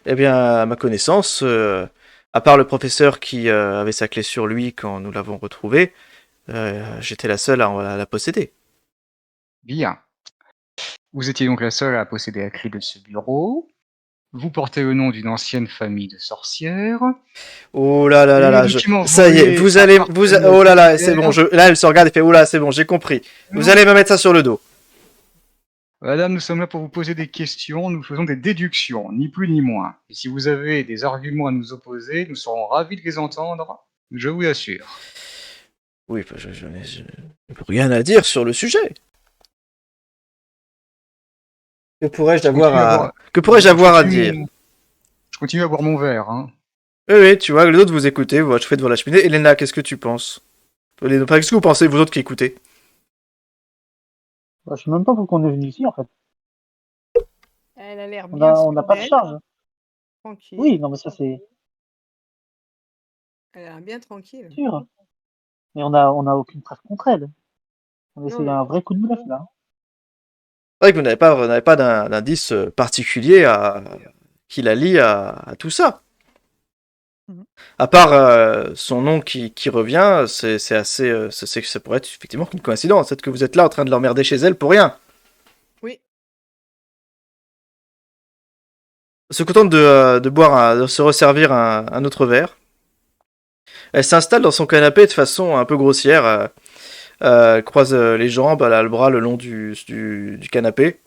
Eh bien, à ma connaissance, À part le professeur qui avait sa clé sur lui quand nous l'avons retrouvée, j'étais la seule à la posséder. Bien. Vous étiez donc la seule à posséder la clé de ce bureau. Vous portez le nom d'une ancienne famille de sorcières. Oh là là là Les là, documents ça y est, volés appartiennent au oh là là, c'est bon, titulaire. là elle se regarde et fait, oh là, c'est bon, j'ai compris. Vous allez me mettre ça sur le dos. Madame, nous sommes là pour vous poser des questions, nous faisons des déductions, ni plus ni moins. Et si vous avez des arguments à nous opposer, nous serons ravis de les entendre, je vous assure. Oui, bah, je n'ai rien à dire sur le sujet. Que pourrais-je avoir à dire? Je continue à boire mon verre, hein. Oui, tu vois, les autres vous écoutez, vous faites devant la cheminée. Elena, qu'est-ce que tu penses? Qu'est-ce que vous pensez, vous autres qui écoutez? Bah, je sais même pas pourquoi on est venu ici, en fait. Elle a l'air On bien a, on sûre n'a pas de d'elle, charge. tranquille. Oui, non, mais ça, c'est Elle a l'air bien tranquille. sûr. Mais on a aucune preuve contre elle. On essaie Non, un vrai coup de bluff, là. C'est vrai que vous n'avez pas d'indice particulier qui la lie à tout ça. Mhm. À part son nom qui revient, c'est assez. Ça pourrait être effectivement qu'une coïncidence. Peut-être que vous êtes là en train de l'emmerder chez elle pour rien. oui. Elle se contente de boire, de se resservir un autre verre. Elle s'installe dans son canapé de façon un peu grossière. Elle croise les jambes, elle a le bras le long du canapé.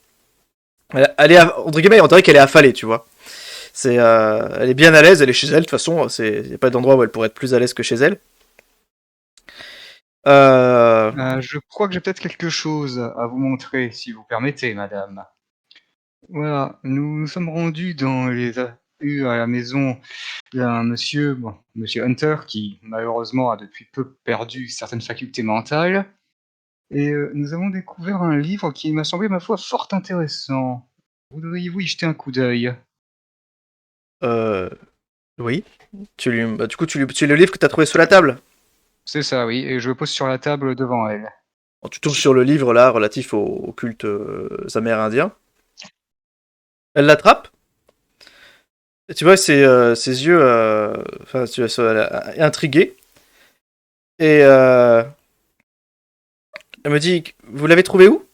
Elle est, entre guillemets, on dirait qu'elle est affalée, tu vois. Elle est bien à l'aise, elle est chez elle, de toute façon, il n'y a pas d'endroit où elle pourrait être plus à l'aise que chez elle. Je crois que j'ai peut-être quelque chose à vous montrer, si vous permettez, madame. Voilà, nous nous sommes rendus dans à la maison d'un monsieur, bon, monsieur Hunter, qui malheureusement a depuis peu perdu certaines facultés mentales. Et nous avons découvert un livre qui m'a semblé, ma foi, fort intéressant. Voudriez-vous y jeter un coup d'œil? Oui. Du coup, tu le livre que tu as trouvé sous la table. C'est ça, oui, et je le pose sur la table devant elle. Bon, tu tombes sur le livre là relatif au culte amérindien. Elle l'attrape. Et tu vois ses yeux, enfin, tu vois, elle est intriguée. Et elle me dit, vous l'avez trouvé où?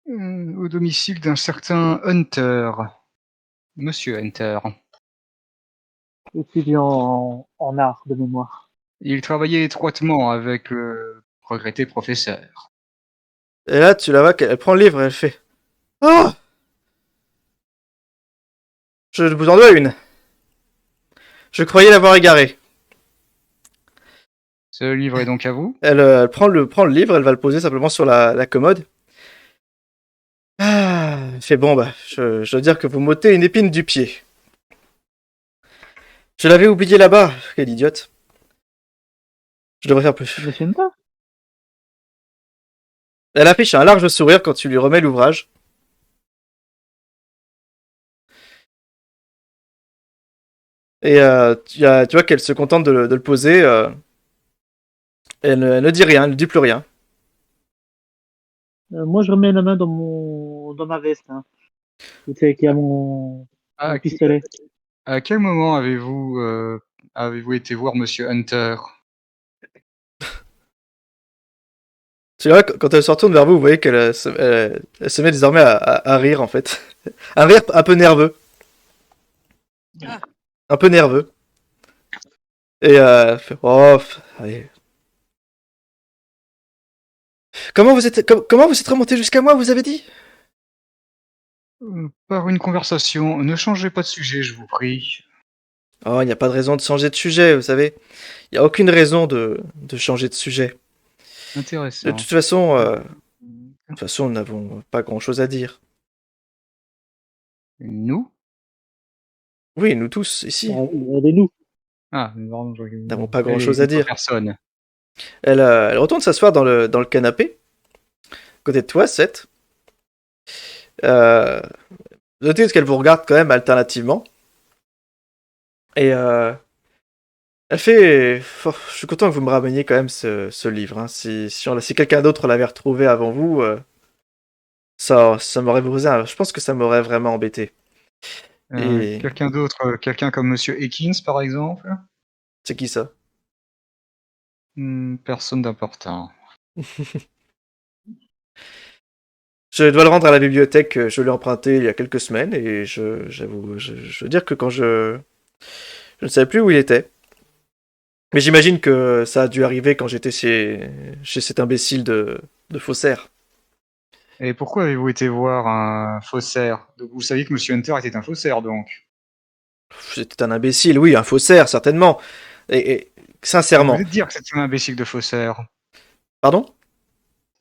Au domicile d'un certain Hunter. Monsieur Hunter. Étudiant en art de mémoire. Il travaillait étroitement avec le regretté professeur. Et là, tu la vois qu'elle prend le livre et elle fait, oh, je vous en dois une. Je croyais l'avoir égaré. Ce livre est donc à vous? Elle prend le livre, elle va le poser simplement sur la commode. Ah, elle fait bon, bah, je dois dire que vous m'ôtez une épine du pied. Je l'avais oublié là-bas, quelle idiote. Je devrais faire plus. Monsieur Nta? Elle affiche un large sourire quand tu lui remets l'ouvrage. Et tu vois qu'elle se contente de le poser. Elle ne dit rien, elle ne dit plus rien. Moi, je remets la main dans ma veste, hein. Tu sais, qui a mon À, pistolet. à quel moment avez-vous été voir Monsieur Hunter? Tu vois, quand elle se retourne vers vous, vous voyez elle se met désormais à rire, en fait. Un rire un peu nerveux. Ah. Un peu nerveux. Et elle fait, oh, allez. Comment vous êtes remonté jusqu'à moi, vous avez dit? Par une conversation. Ne changez pas de sujet, je vous prie. Oh, il n'y a pas de raison de changer de sujet, vous savez. Il n'y a aucune raison de changer de sujet. De Intéressant. toute façon, nous n'avons pas grand-chose à dire. Nous? Oui, nous tous, ici. Regardez-nous. Ah, pardon, Nous n'avons pas grand-chose à dire. Personne. Elle retourne s'asseoir dans le canapé. À côté de toi, Seth. Notez qu'elle vous regarde quand même alternativement. Et elle fait, oh, je suis content que vous me rameniez quand même ce livre. Hein. Si quelqu'un d'autre l'avait retrouvé avant vous, ça m'aurait brisé. Je pense que ça m'aurait vraiment embêté. Et Quelqu'un d'autre, quelqu'un comme Monsieur Ekins, par exemple? c'est qui ça? Personne d'important. Je dois le rendre à la bibliothèque, je l'ai emprunté il y a quelques semaines et j'avoue, je veux dire que quand je ne savais plus où il était. Mais j'imagine que ça a dû arriver quand j'étais chez cet imbécile de faussaire. Et pourquoi avez-vous été voir un faussaire? Donc vous saviez que Monsieur Hunter était un faussaire, donc? C'était un imbécile, oui, un faussaire, certainement. Et Mais vous venez sincèrement. de dire que c'était un imbécile de faussaire. Pardon?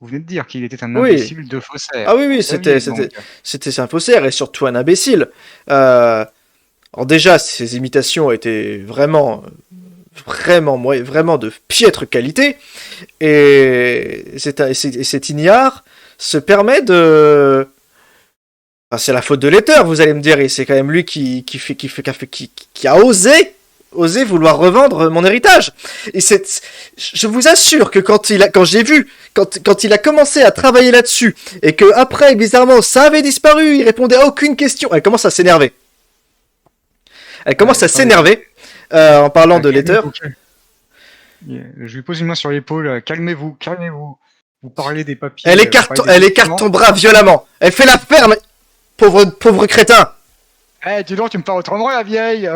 Vous venez de dire qu'il était un Oui. imbécile de faussaire. Ah oui, Vous oui, saviez, donc. c'était un faussaire et surtout un imbécile. Alors déjà, ses imitations étaient vraiment de piètre qualité. Et cet ignare se permet de... Enfin, c'est la faute de l'éditeur, vous allez me dire, et c'est quand même lui qui a osé vouloir revendre mon héritage. Et je vous assure que quand il a commencé à travailler là-dessus, et que après, bizarrement, ça avait disparu, il répondait à aucune question, elle commence à s'énerver. En parlant de l'éditeur. Je lui pose une main sur l'épaule. Calmez-vous, calmez-vous. Vous parlez des papiers. Elle écarte ton bras violemment. Elle fait la ferme. Pauvre crétin. Eh, dis donc, tu me parles autrement, la vieille.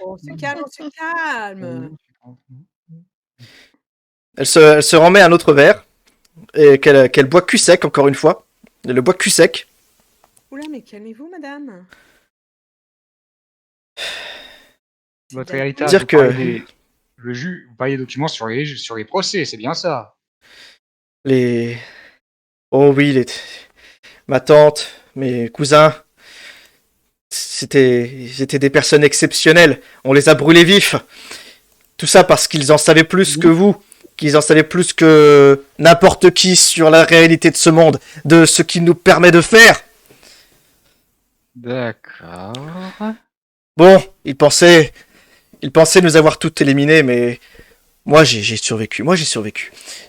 On se calme, on se calme. Elle se remet un autre verre et qu'elle boit cul sec encore une fois. Elle le boit cul sec. Oula, mais calmez-vous, madame. Votre D'accord. héritage, Dire vous que- parlez vous parlez des documents sur les procès, c'est bien ça. Oh oui, ma tante, mes cousins, c'était des personnes exceptionnelles. On les a brûlés vifs. Tout ça parce qu'ils en savaient plus que vous, qu'ils en savaient plus que n'importe qui sur la réalité de ce monde, de ce qu'il nous permet de faire. D'accord. Bon, ils pensaient nous avoir toutes éliminées, mais moi j'ai survécu.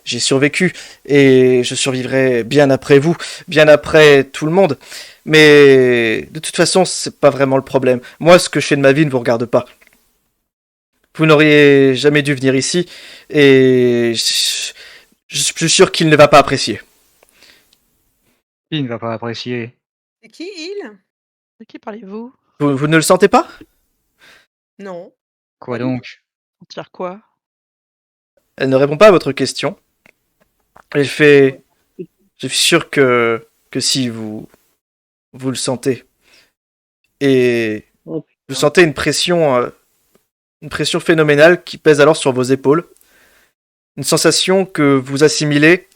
J'ai survécu et je survivrai bien après vous, bien après tout le monde. Mais de toute façon, c'est pas vraiment le problème. Moi, ce que je fais de ma vie ne vous regarde pas. Vous n'auriez jamais dû venir ici et je suis sûr qu'il ne va pas apprécier. Qui ne va pas apprécier? C'est qui, il? De qui parlez-vous? Vous ne le sentez pas? Non. Quoi Pas du donc? Dire quoi? Elle ne répond pas à votre question. Elle fait... Je suis sûr que si vous le sentez. Et Oh, vous sentez une pression phénoménale qui pèse alors sur vos épaules. Une sensation que vous assimilez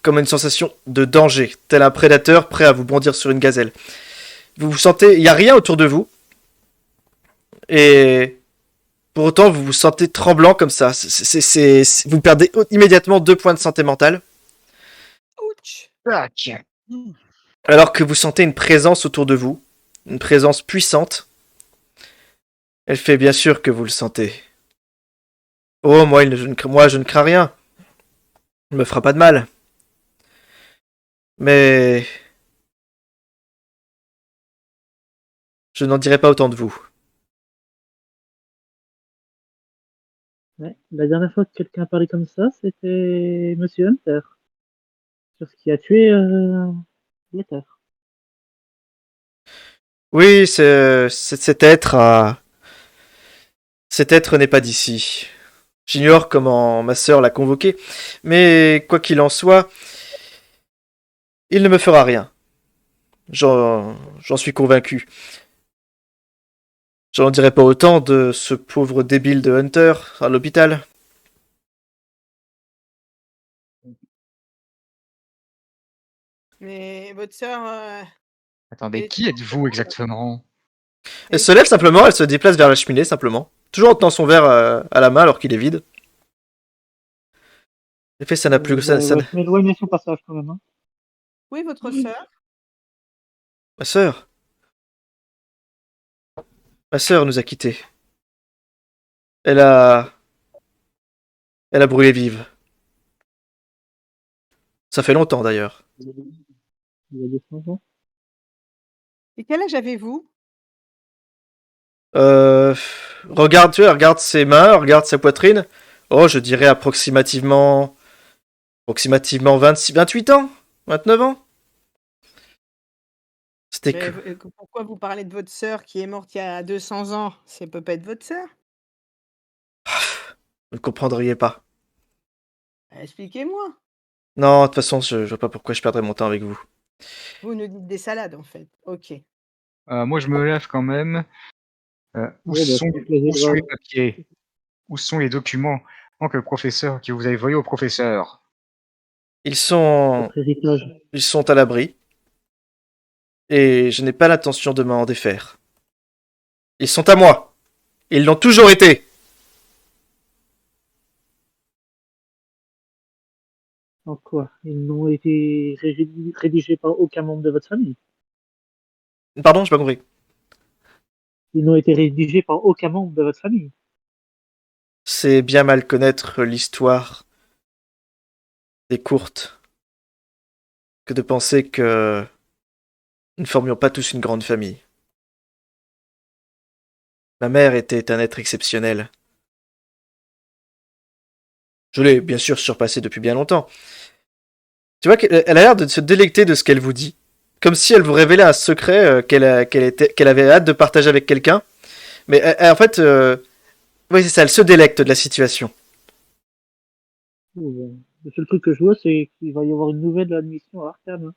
comme une sensation de danger, tel un prédateur prêt à vous bondir sur une gazelle. Vous vous sentez... Il n'y a rien autour de vous. Et pour autant, vous vous sentez tremblant comme ça. Vous perdez immédiatement 2 points de santé mentale. Ouch. Tac. Alors que vous sentez une présence autour de vous. Une présence puissante. Elle fait bien sûr que vous le sentez. Oh, moi, je ne crains rien. Il ne me fera pas de mal. Mais... je n'en dirai pas autant de vous. ouais. La dernière fois que quelqu'un a parlé comme ça, c'était Monsieur Hunter. Sur ce qui a tué Letter. Oui, cet être n'est pas d'ici. J'ignore comment ma sœur l'a convoqué, mais quoi qu'il en soit, il ne me fera rien. J'en suis convaincu. J'en dirai pas autant de ce pauvre débile de Hunter à l'hôpital. Mais votre sœur... Attendez, Et- qui êtes-vous exactement? Elle se lève simplement, elle se déplace vers la cheminée simplement, toujours en tenant son verre à la main alors qu'il est vide. En effet, ça n'a plus... Je m'éloigne son passage quand même. Hein. Oui, votre sœur. Ma sœur. Ma sœur nous a quittés. Elle a brûlé vive. Ça fait longtemps d'ailleurs. Il y a des changements. Et quel âge avez-vous? Regarde, tu vois, regarde ses mains, regarde sa poitrine. Oh, je dirais approximativement 26, 28 ans, 29 ans. C'était que... Mais pourquoi vous parlez de votre sœur qui est morte il y a 200 ans? Ça peut pas être votre sœur? Vous ne comprendriez pas. Expliquez-moi. Non, de toute façon, je vois pas pourquoi je perdrais mon temps avec vous. Vous nous dites des salades, en fait. OK. Moi, je me lève quand même. Où Ouais, bah, sont ça fait plaisir. les papiers? Où sont les documents que vous avez volés au professeur? Ils sont Votre héritage. à l'abri et je n'ai pas l'intention de m'en défaire. Ils sont à moi. Ils l'ont toujours été. En quoi? Ils n'ont été rédigés par aucun membre de votre famille. Pardon, j'ai pas compris. Ils n'ont été rédigés par aucun membre de votre famille. C'est bien mal connaître l'histoire des courtes que de penser que nous ne formions pas tous une grande famille. Ma mère était un être exceptionnel. Je l'ai bien sûr surpassé depuis bien longtemps. Tu vois qu'elle a l'air de se délecter de ce qu'elle vous dit. Comme si elle vous révélait un secret qu'elle avait hâte de partager avec quelqu'un. Mais en fait, oui, c'est ça, elle se délecte de la situation. Le seul truc que je vois, c'est qu'il va y avoir une nouvelle admission à Arkham.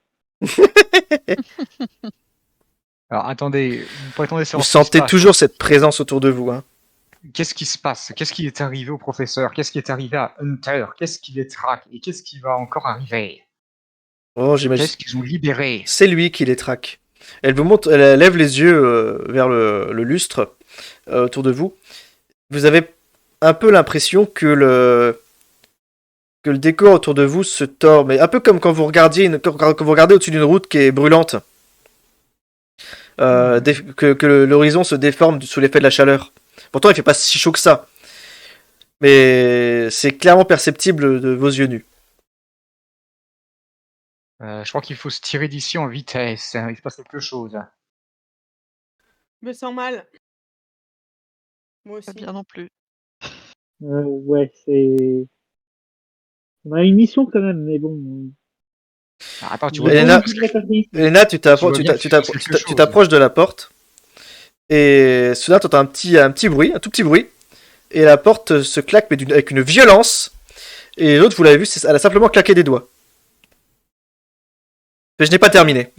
Alors attendez, vous prétendez Vous savoir ce qui se sentez passe. toujours cette présence autour de vous. Hein. Qu'est-ce qui se passe? Qu'est-ce qui est arrivé au professeur? Qu'est-ce qui est arrivé à Hunter? Qu'est-ce qui les traque? Et qu'est-ce qui va encore arriver? Oh, j'imagine. Qu'est-ce qu'ils ont libéré? C'est lui qui les traque. Elle vous montre, elle lève les yeux vers le lustre autour de vous. Vous avez un peu l'impression que le décor autour de vous se tord, mais un peu comme quand vous regardiez quand vous regardez au-dessus d'une route qui est brûlante, que l'horizon se déforme sous l'effet de la chaleur. Pourtant, il fait pas si chaud que ça, mais c'est clairement perceptible de vos yeux nus. Je crois qu'il faut se tirer d'ici en vitesse. Il se passe quelque chose. Je me sens mal. Moi Pas aussi. bien non plus. Ouais, c'est. On a une mission quand même, mais bon. Ah, attends, tu J'ai vois Elena- pas envie de la casser ici. Elena, tu vois bien qu'il se passe quelque chose. t'approches de la porte, et soudain, tu entends un petit bruit, un tout petit bruit, et la porte se claque, mais avec une violence, et l'autre, vous l'avez vu, elle a simplement claqué des doigts. Mais je n'ai pas terminé.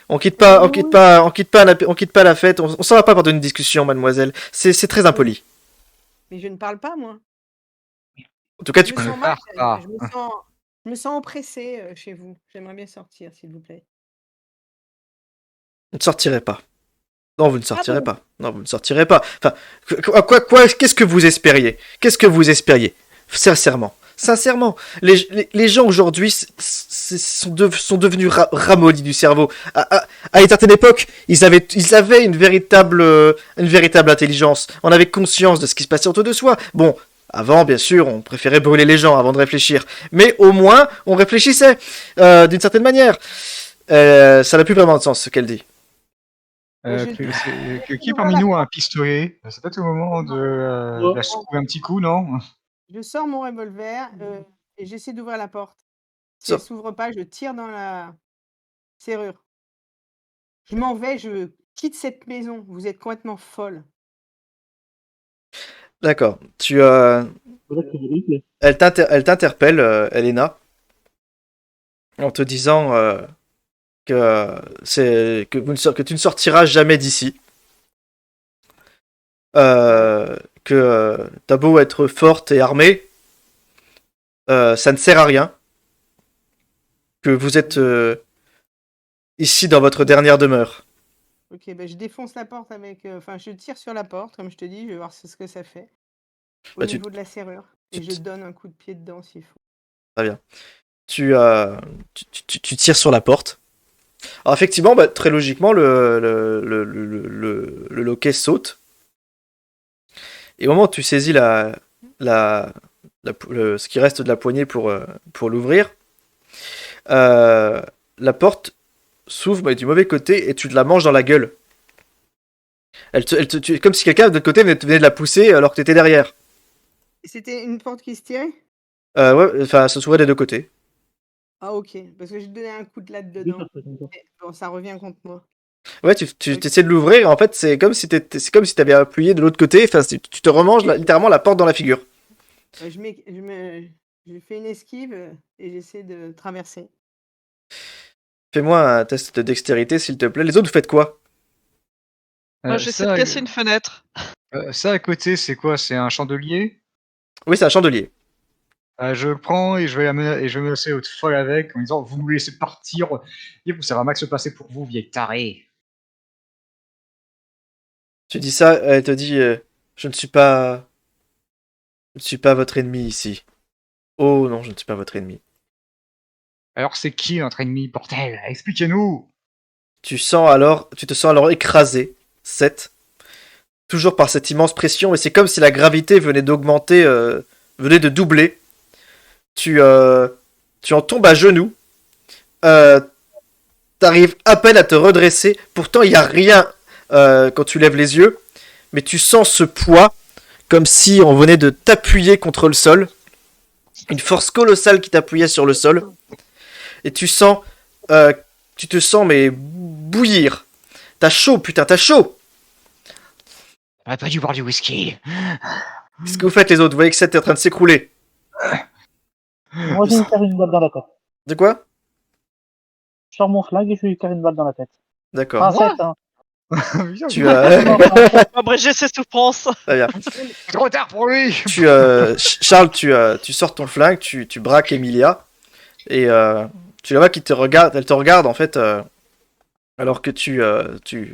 On quitte pas la fête, on s'en va pas pour une discussion, mademoiselle. C'est très impoli. Mais je ne parle pas, moi. En tout cas, Je tu me ne sens mal. pars pas. Je me sens oppressée chez vous. J'aimerais bien sortir, s'il vous plaît. ne sortirez pas. Non, vous ne sortirez bon pas. Non, vous ne sortirez pas. Enfin, qu'est-ce que vous espériez? Qu'est-ce que vous espériez? Sincèrement, les gens aujourd'hui sont devenus ramollis du cerveau. À une certaine époque, ils avaient une véritable intelligence. On avait conscience de ce qui se passait autour de soi. Bon, avant, bien sûr, on préférait brûler les gens avant de réfléchir. Mais au moins, on réfléchissait d'une certaine manière. Ça n'a plus vraiment de sens, ce qu'elle dit. Qui parmi nous a un pistolet? C'est peut-être au moment de Ouais. la secouer un petit coup, non? Je sors mon revolver et j'essaie d'ouvrir la porte. Si Ça- elle s'ouvre pas, je tire dans la serrure. Je m'en vais, je quitte cette maison. Vous êtes complètement folle. D'accord. Voilà, c'est horrible. Elle t'interpelle, Elena, en te disant que tu ne sortiras jamais d'ici. Que t'as beau être forte et armée, ça ne sert à rien. Que vous êtes ici dans votre dernière demeure. Ok, ben je défonce la porte avec. Enfin, je tire sur la porte, comme je te dis, je vais voir ce que ça fait. Au Bah, niveau de la serrure. Et tu- je donne un coup de pied dedans s'il faut. Très bien. Tu tires sur la porte. Alors effectivement, bah, très logiquement, le loquet saute. Et au moment où tu saisis ce qui reste de la poignée pour l'ouvrir, la porte s'ouvre mais du mauvais côté et tu te la manges dans la gueule. Comme si quelqu'un de l'autre côté venait de la pousser alors que t'étais derrière. C'était une porte qui se tirait? Ouais, enfin, ça s'ouvrait des deux côtés. Ah OK, parce que j'ai donné un coup de latte Oui, dedans. ça fait comme ça. Mais bon, ça revient contre moi. Ouais, tu Ok. essaies de l'ouvrir, en fait, c'est comme si t'avais appuyé de l'autre côté, enfin, tu te remanges littéralement la porte dans la figure. Je fais une esquive et j'essaie de traverser. Fais-moi un test de dextérité, s'il te plaît. Les autres, vous faites quoi? Moi, j'essaie de casser une fenêtre. Ça à côté, c'est quoi? C'est un chandelier? Oui, c'est un chandelier. Je le prends et je vais me laisser au folle avec en disant: «Vous nous laissez partir, et ça va mal se passer pour vous, vieille tarée». Tu dis ça, elle te dit je ne suis pas. Je ne suis pas votre ennemi ici. Oh non, je ne suis pas votre ennemi. Alors c'est qui notre ennemi, bordel? Expliquez-nous! Tu te sens alors écrasé, 7, toujours par cette immense pression, mais c'est comme si la gravité venait d'augmenter, venait de doubler. Tu en tombes à genoux, t'arrives à peine à te redresser, pourtant il n'y a rien quand tu lèves les yeux, mais tu sens ce poids, comme si on venait de t'appuyer contre le sol, une force colossale qui t'appuyait sur le sol, et tu te sens mais bouillir. T'as chaud, putain, t'as chaud. J'aurais pas dû boire du whisky. Qu'est-ce que vous faites les autres? Vous voyez que Seth est en train de s'écrouler. Moi, je vais lui faire une balle dans la tête. De quoi? Je sors mon flingue et je vais lui faire une balle dans la tête. D'accord. Enfin, 7, hein. Tu as... Abréger ses souffrances. Très bien. Trop tard pour lui! Charles, tu sors ton flingue, tu braques Emilia, et tu la vois qui te regarde, elle te regarde en fait, alors que tu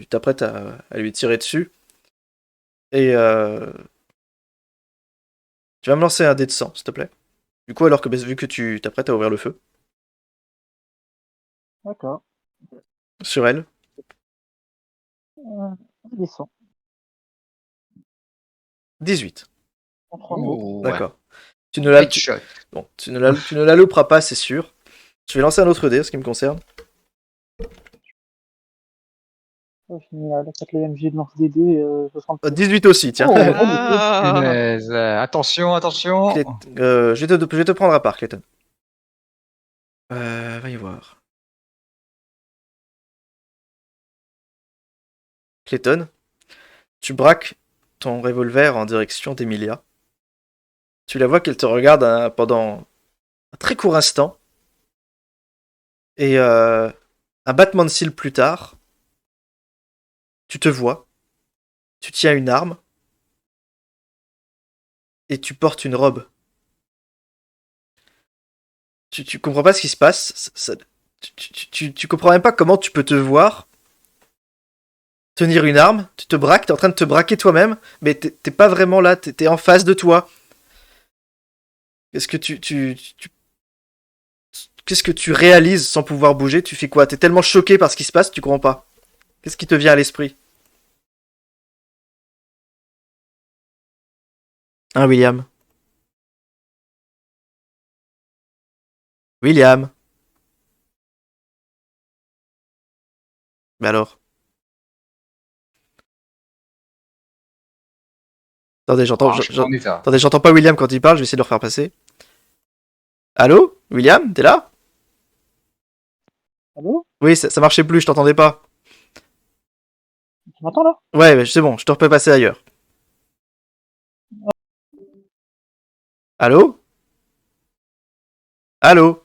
t'apprêtes à lui tirer dessus. Et tu vas me lancer un dé de sang, s'il te plaît. Du coup, alors que vu que tu t'apprêtes à ouvrir le feu D'accord. sur elle. Descend. 18. En 3 mots. Oh, D'accord. Tu ne la, headshot. bon, tu ne la louperas pas, c'est sûr. Je vais lancer un autre dé, en ce qui me concerne. Oh, génial. La 4ème J de lance des dés, 60. 18 aussi, tiens. Oh, Ah. Punaise. Attention, attention! Je vais te prendre à part, Clayton. Va y voir. Clayton, tu braques ton revolver en direction d'Emilia. Tu la vois qu'elle te regarde pendant un très court instant. Et un battement de cils plus tard, tu te vois, tu tiens une arme, et tu portes une robe. Tu comprends pas ce qui se passe. Tu comprends même pas comment tu peux te voir tenir une arme, tu te braques, t'es en train de te braquer toi-même, mais t'es pas vraiment là, t'es en face de toi. Qu'est-ce que qu'est-ce que tu réalises sans pouvoir bouger? Tu fais quoi? T'es tellement choqué par ce qui se passe, tu comprends pas. Qu'est-ce qui te vient à l'esprit? Hein, William? William? Mais alors? Attendez, Je suis pas en état. attendez, j'entends pas William quand il parle, je vais essayer de le refaire passer. Allô? William? T'es là? Allô? Oui, ça marchait plus, je t'entendais pas. Tu m'entends là? Ouais, mais c'est bon, je te refais passer ailleurs. Allô? Allô?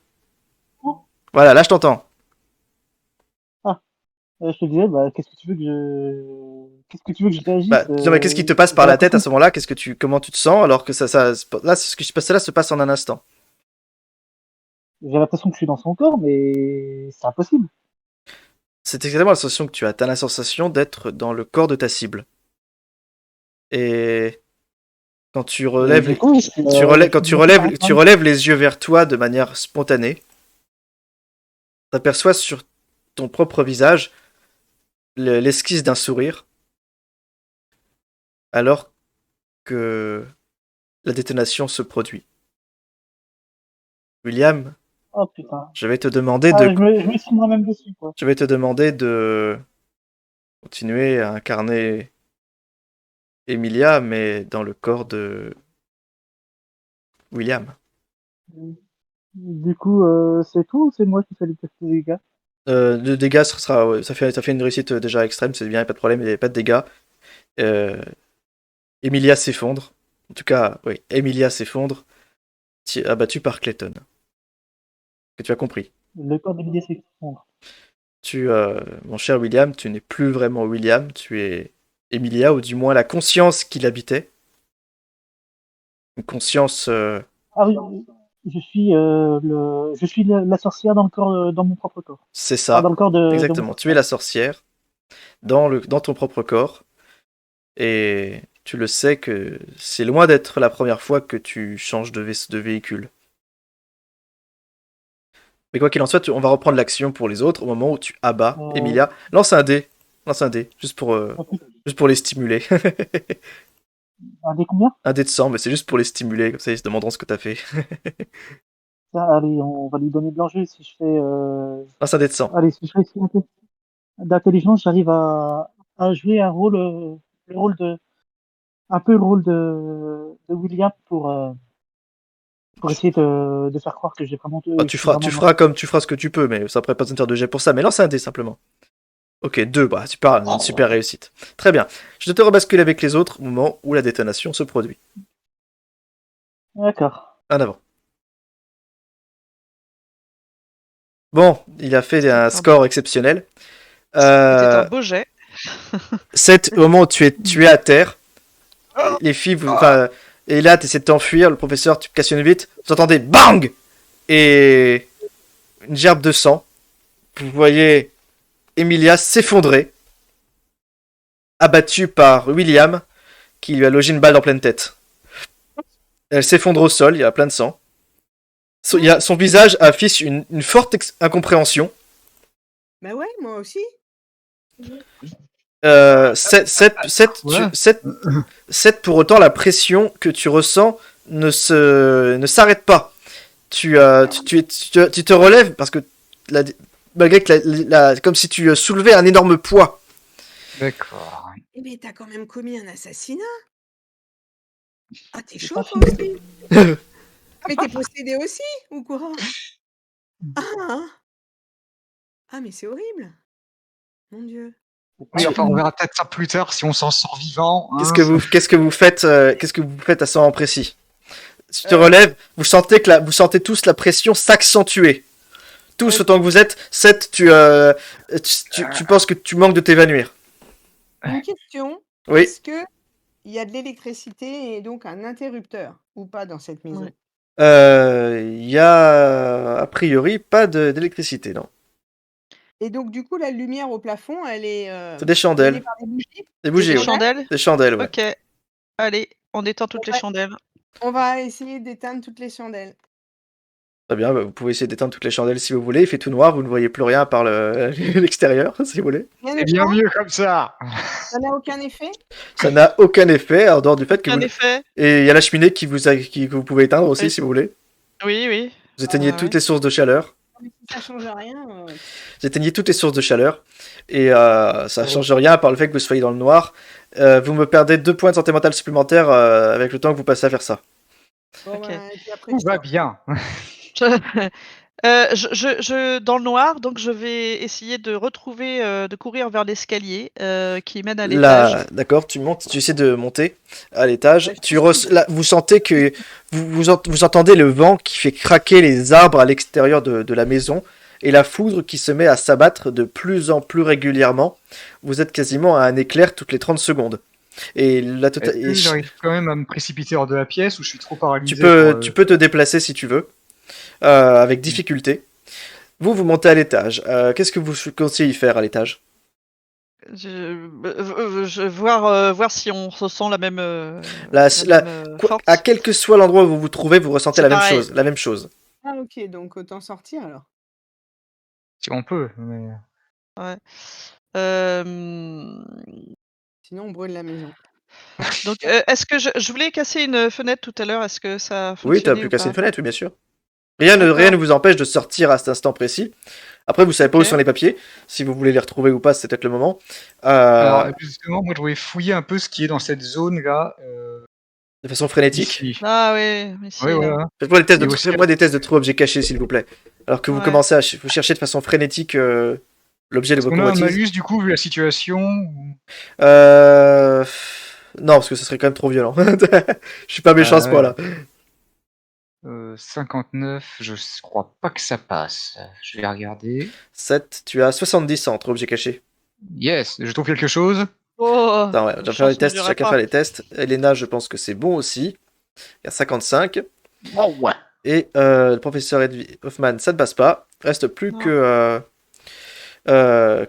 Voilà, là je t'entends. Je te disais, bah, qu'est-ce que tu veux que je. Qu'est-ce que tu veux que je réagisse Bah, non, mais qu'est-ce qui te passe par j'ai la tête à l'impression ce moment-là? Comment tu te sens alors que là, ce qui se passe là se passe en un instant. j'ai l'impression que je suis dans son corps, mais c'est impossible. C'est exactement la sensation que tu as. T'as la sensation d'être dans le corps de ta cible. Et quand tu relèves, Du coup, quand tu relèves les yeux vers toi de manière spontanée, t'aperçois sur ton propre visage l'esquisse d'un sourire, alors que la détonation se produit. William, Oh putain. Je vais te demander Ah, de, je me suis moi-même dessus, quoi. je vais te demander de continuer à incarner Emilia, mais dans le corps de William. Du coup, c'est tout ou c'est moi qui fais les tests de dégâts? De dégâts, ouais, ça fait une réussite déjà extrême, c'est bien, y a pas de problème, il n'y a pas de dégâts. Emilia s'effondre. En tout cas, oui, Emilia s'effondre, abattue par Clayton. Que tu as compris. Le corps d'Emilie s'effondre. Mon cher William, tu n'es plus vraiment William, tu es Emilia, ou du moins la conscience qui l'habitait. Une conscience, Ah oui, je suis la sorcière dans le corps, dans mon propre corps. c'est Enfin, dans ça. le corps de mon Exactement, tu es sorcière. la sorcière dans ton propre corps. Et tu le sais que c'est loin d'être la première fois que tu changes de véhicule. Mais quoi qu'il en soit, on va reprendre l'action pour les autres au moment où tu abats Euh, Emilia. Lance un dé. Lance un dé, un juste pour les stimuler. dé combien? Un dé de 100, mais c'est juste pour les stimuler, comme ça ils se demanderont ce que t'as fait. Ça, allez, on va lui donner de l'enjeu. Si je fais, Lance un dé de 100. allez, si je réussis un peu d'intelligence, j'arrive à jouer un rôle, le rôle de, un peu le rôle de William pour essayer de faire croire que j'ai vraiment, Ah, je suis vraiment moi. tu feras ce que tu peux, mais ça pourrait pas besoin de faire de jet pour ça. Mais lance un dé simplement. Ok, 2, bah super, une super réussite. Très bien. Je te rebascule avec les autres au moment où la détonation se produit. D'accord. En avant. Bon, il a fait un score exceptionnel. C'était un Euh, beau jet. 7, au moment où tu es à terre, les filles, enfin, et là, tu essaies de t'enfuir, le professeur, tu cassionnes vite, vous entendez BANG et une gerbe de sang. Vous voyez Emilia s'effondrer, abattue par William, qui lui a logé une balle en pleine tête. Elle s'effondre au sol, il y a plein de sang. Son visage affiche une forte incompréhension. Bah ouais, moi aussi. 7 pour autant, la pression que tu ressens ne s'arrête pas. Tu te relèves parce que malgré que comme si tu soulevais un énorme poids. D'accord. Eh mais t'as quand même commis un assassinat. Ah, t'es C'est chaud pas toi fini. aussi. Mais t'es possédé aussi ou quoi? Ah, hein. Ah mais c'est horrible. Mon Dieu. C'est pas Oui, enfin, on fini. verra peut-être ça plus tard si on s'en sort vivant. Qu'est-ce Hein, que vous faites à ce moment précis? Tu te Euh, relèves, vous sentez tous la pression s'accentuer. Tous Ouais. autant que vous êtes. 7, tu penses que tu manques de t'évanouir. Une question. Oui. Est-ce que il y a de l'électricité et donc un interrupteur ou pas dans cette maison? Ouais. Il y a a priori pas d'électricité, non. Et donc du coup, la lumière au plafond, elle est, C'est des donnée chandelles. par des bougies? Des Des bougies, ouais. chandelles? Des chandelles, ouais. Ok. Allez, on éteint toutes les Ouais. chandelles. On va essayer d'éteindre toutes les chandelles. Très bien, bah, vous pouvez essayer d'éteindre toutes les chandelles si vous voulez. Il fait tout noir, vous ne voyez plus rien à part l'extérieur, si vous voulez. Rien c'est ne bien change? mieux comme ça. Ça n'a aucun effet? Ça n'a aucun effet, en dehors du fait que Un vous... effet? Et il y a la cheminée que vous pouvez éteindre aussi, Oui. si vous voulez. Oui, oui. Vous éteignez Ouais. toutes les sources de chaleur. Mais si ça change rien, Vous éteignez toutes les sources de chaleur. Et ça ne change rien à part le fait que vous soyez dans le noir. Vous me perdez 2 points de santé mentale supplémentaires avec le temps que vous passez à faire ça. bon Ok. ben, et puis après Tout je va sors. bien. Dans le noir, donc je vais essayer de retrouver, de courir vers l'escalier qui mène à l'étage. Là, d'accord, tu montes, tu essaies de monter à l'étage. Ouais, Là, vous sentez que vous entendez le vent qui fait craquer les arbres à l'extérieur de la maison et la foudre qui se met à s'abattre de plus en plus régulièrement. Vous êtes quasiment à un éclair toutes les 30 secondes. Et la Est-ce que j'arrive quand même à me précipiter hors de la pièce ou je suis trop paralysé tu peux te déplacer si tu veux, avec difficulté. Vous montez à l'étage. Qu'est-ce que vous conseillez de faire à l'étage? Voir si on ressent la même, La- la même force. À quel que soit l'endroit où vous vous trouvez, vous ressentez C'est la même pareil. chose. La même chose. Ah OK, donc autant sortir alors. Si on peut, mais... Ouais. Hem, Sinon on brûle la maison. donc, est-ce que je voulais casser une fenêtre tout à l'heure, est-ce que ça a Oui, tu as fonctionné pu ou casser pas? une fenêtre, oui, bien sûr. Rien ne D'accord. vous empêche de sortir à cet instant précis. Après, vous savez pas où Ok. sont les papiers. Si vous voulez les retrouver ou pas, c'est peut-être le moment. Alors, Euh, justement, moi, je voulais fouiller un peu ce qui est dans cette zone-là, de façon frénétique. ici. Ah oui, Oui, ici, là. voilà. Faites-moi des tests Et aussi, faites-moi des tests de trou objet caché, s'il vous plaît. Alors que vous Ouais. commencez à vous chercher de façon frénétique l'objet de est-ce vos qu'on a un convoitises. malus, du coup, vu la situation ou- Euh... Non, parce que ce serait quand même trop violent. Je suis pas méchant à ce Ouais. point-là. 59, je crois pas que ça passe. Je vais regarder. 7, tu as 70 entre objets cachés. Yes, je trouve quelque chose. Oh, Attends, ouais, on va faire les chance, on tests, dirait chacun pas. faire les tests. Elena, je pense que c'est bon aussi. Il y a 55. Oh, ouais. Et le professeur Hoffman, ça ne passe pas. Reste plus Non. que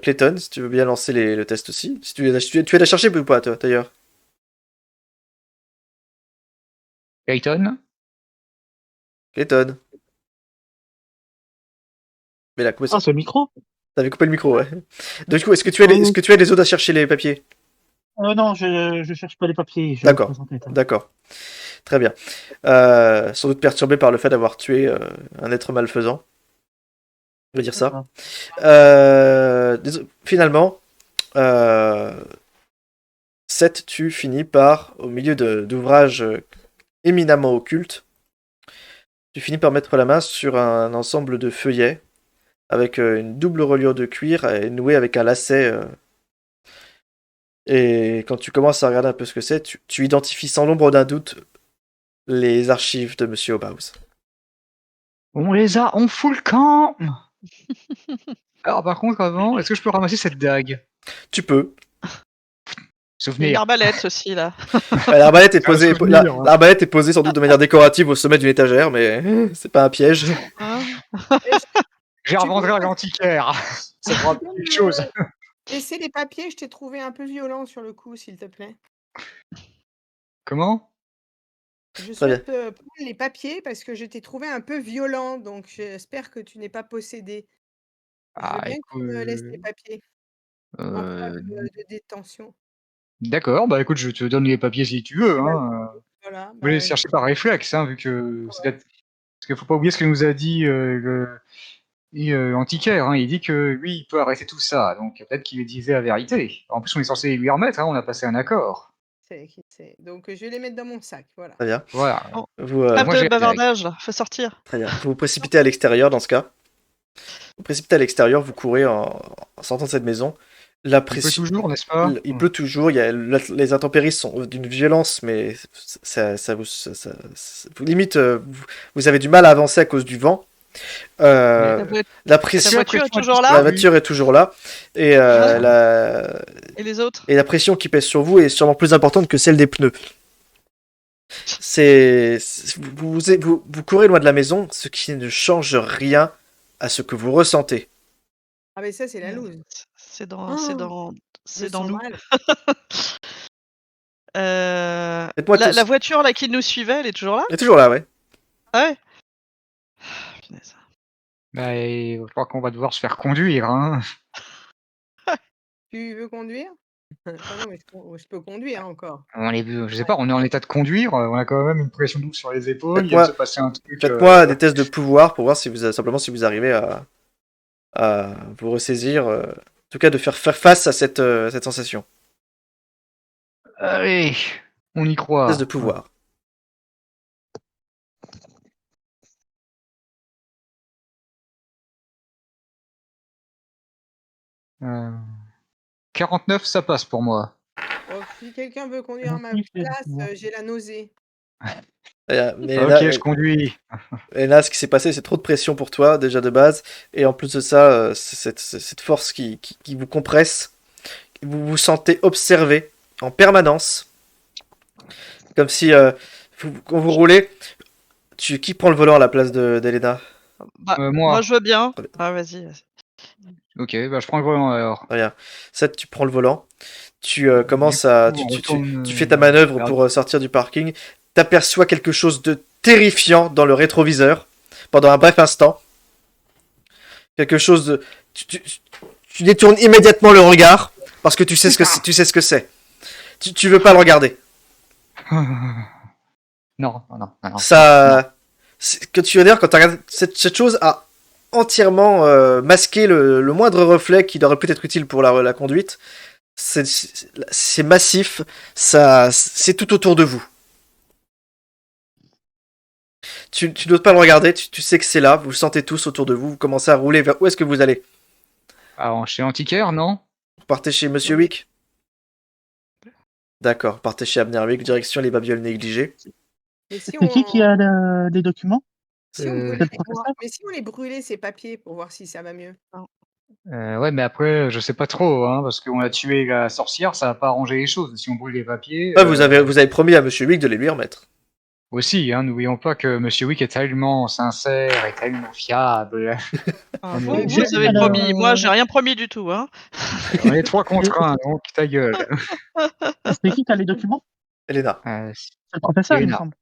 Clayton, si tu veux bien lancer le test aussi. Si tu es allé chercher ou pas, toi, d'ailleurs? Clayton. Clayton. Mais là, Ah, c'est le micro? t'avais coupé le micro, ouais. Du coup, est-ce que tu as les autres à chercher les papiers? Non, je cherche pas les papiers, je D'accord. présentais. D'accord. Très bien. Sans doute perturbé par le fait d'avoir tué un être malfaisant. On va dire ça. Finalement, 7, tu finis par, au milieu d'ouvrages éminemment occultes, tu finis par mettre la main sur un ensemble de feuillets avec une double reliure de cuir et nouée avec un lacet. Et quand tu commences à regarder un peu ce que c'est, tu identifies sans l'ombre d'un doute les archives de Monsieur Obaus. On fout le camp. Alors, par contre, avant, est-ce que je peux ramasser cette dague? Tu peux. Il y a une Souvenir. arbalète aussi, là. L'arbalète est C'est un posée, souvenir, hein. l'arbalète est posée sans doute de manière décorative au sommet d'une étagère, mais c'est pas un piège. Hein. J'ai Tu revendrai à l'antiquaire. Ça fera peux quelque me chose. laisser les papiers? Je t'ai trouvé un peu violent sur le coup, s'il te plaît. Comment? Je Très bien. souhaite prendre les papiers parce que je t'ai trouvé un peu violent, donc j'espère que tu n'es pas possédé. Je veux Ah, bien que tu me laisses les écoute, papiers en preuve euh, de détention. d'accord, bah écoute, je te donne les papiers si tu veux, Bah, hein. voilà, Faut les bah, chercher par réflexe, hein, vu que c'est ouais. peut-être parce qu'il faut pas oublier ce que nous a dit, l'antiquaire, hein. Il dit que lui, il peut arrêter tout ça, donc peut-être qu'il disait la vérité. En plus, on est censé lui remettre, hein, on a passé un accord. C'est qui c'est. Donc je vais les mettre dans mon sac, voilà. Très bien. Voilà. Bon, Vous, trêve Moi, de j'ai la dague. bavardage, là. Fais sortir. très bien. Vous vous précipitez à l'extérieur dans ce cas. Vous vous précipitez à l'extérieur, vous courez en sortant de cette maison. La Il peut pression. toujours, n'est-ce pas? Il pleut toujours, les intempéries sont d'une violence, mais limite, vous avez du mal à avancer à cause du vent. La, vo- La la pression, voiture est toujours la là voiture est toujours là, et, et les autres? et la pression qui pèse sur vous est sûrement plus importante que celle des pneus. Vous courez loin de la maison, ce qui ne change rien à ce que vous ressentez. Ah mais ça c'est la loose. C'est dans, Oh, c'est dans, je c'est dans sens nous. mal. Faites-moi La tous. voiture là qui nous suivait, elle est toujours là? Elle est toujours là, ouais. Ah ouais. Punaise. Bah, je crois qu'on va devoir se faire conduire, hein. Tu veux conduire? Ah non, mais je peux conduire encore. On est, je sais pas, on est en état de conduire, on a quand même une pression douce sur les épaules, il vient de Faites-moi se passer un truc. faites-moi des tests de pouvoir pour voir si simplement si vous arrivez à vous ressaisir, en tout cas de faire face à cette sensation. Allez, on y Test croit. de pouvoir. Euh, 49, ça passe pour moi. Bon, si quelqu'un veut conduire à ma place, j'ai la nausée. Mais Ok, je conduis. là, ce qui s'est passé, c'est trop de pression pour toi, déjà de base. Et en plus de ça, c'est cette force qui vous compresse. Vous vous sentez observé en permanence. Comme si, quand vous roulez, qui prend le volant à la place d'Elena? Bah, Moi. moi je veux bien. Très bien. Ah vas-y. Ok, bah je prends le volant alors. Regarde. 7, tu prends le volant. Tu commences Du à. coup, on retourne, Tu fais ta manœuvre vers- pour sortir du parking. T'aperçois quelque chose de terrifiant dans le rétroviseur pendant un bref instant. Quelque chose de. Tu détournes immédiatement le regard parce que tu sais ce que c'est. Tu veux pas le regarder. Non, non, non, non. Ça. quand tu regardes cette chose a entièrement masqué le moindre reflet qui aurait pu être utile pour la conduite. C'est massif, c'est tout autour de vous. Tu n'oses pas le regarder, tu sais que c'est là, vous le sentez tous autour de vous, vous commencez à rouler vers où est-ce que vous allez? Alors, chez Antiquaire, non? Vous partez chez Monsieur Wick? D'accord, partez chez Abner Wick, direction les babioles négligées. Mais si C'est qui a les documents? si on Euh, brûlait- C'est le professeur? mais si on les brûlait, ces papiers, pour voir si ça va mieux. Ouais, mais après, je sais pas trop, hein, parce qu'on a tué la sorcière, ça va pas arranger les choses. Si on brûle les papiers. Ah, vous avez promis à Monsieur Wick de les lui remettre. Aussi, hein, n'oublions pas que Monsieur Wick est tellement sincère et tellement fiable. On Vous, est- vous avez Alors, promis. Moi, j'ai rien promis du tout. Hein. On est 3 contre 1, donc ta gueule. C'est qui a les documents? Elena. C'est le professeur, il me Elena. semble.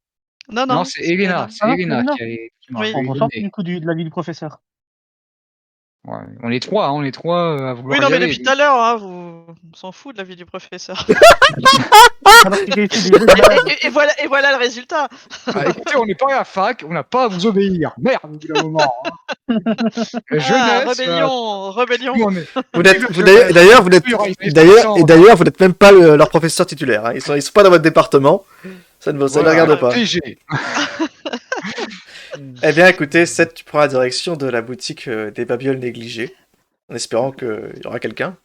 Non, Non, c'est Elena, c'est Elena Elena. qui a les documents. Oui. Je On vais m'en lui sort donner. du coup de l'avis du professeur. Ouais, on est 3, hein, à vouloir Oui, non, y mais aller. depuis tout à l'heure, hein, on s'en fout de l'avis du professeur. Alors qu'il a fait des jeux de malade. et voilà le résultat. Ah, écoutez, on n'est pas à la fac, on n'a pas à vous obéir. Merde, au bout d'un moment. Hein. Jeunesse, Rébellion. nous, on est- D'ailleurs, vous D'ailleurs, n'êtes même pas leur professeur titulaire. Hein. Ils sont pas dans votre département. Ça ne les regarde pas. TG. Eh bien, écoutez, Seth, tu prends la direction de la boutique des babioles négligées, en espérant qu'il y aura quelqu'un.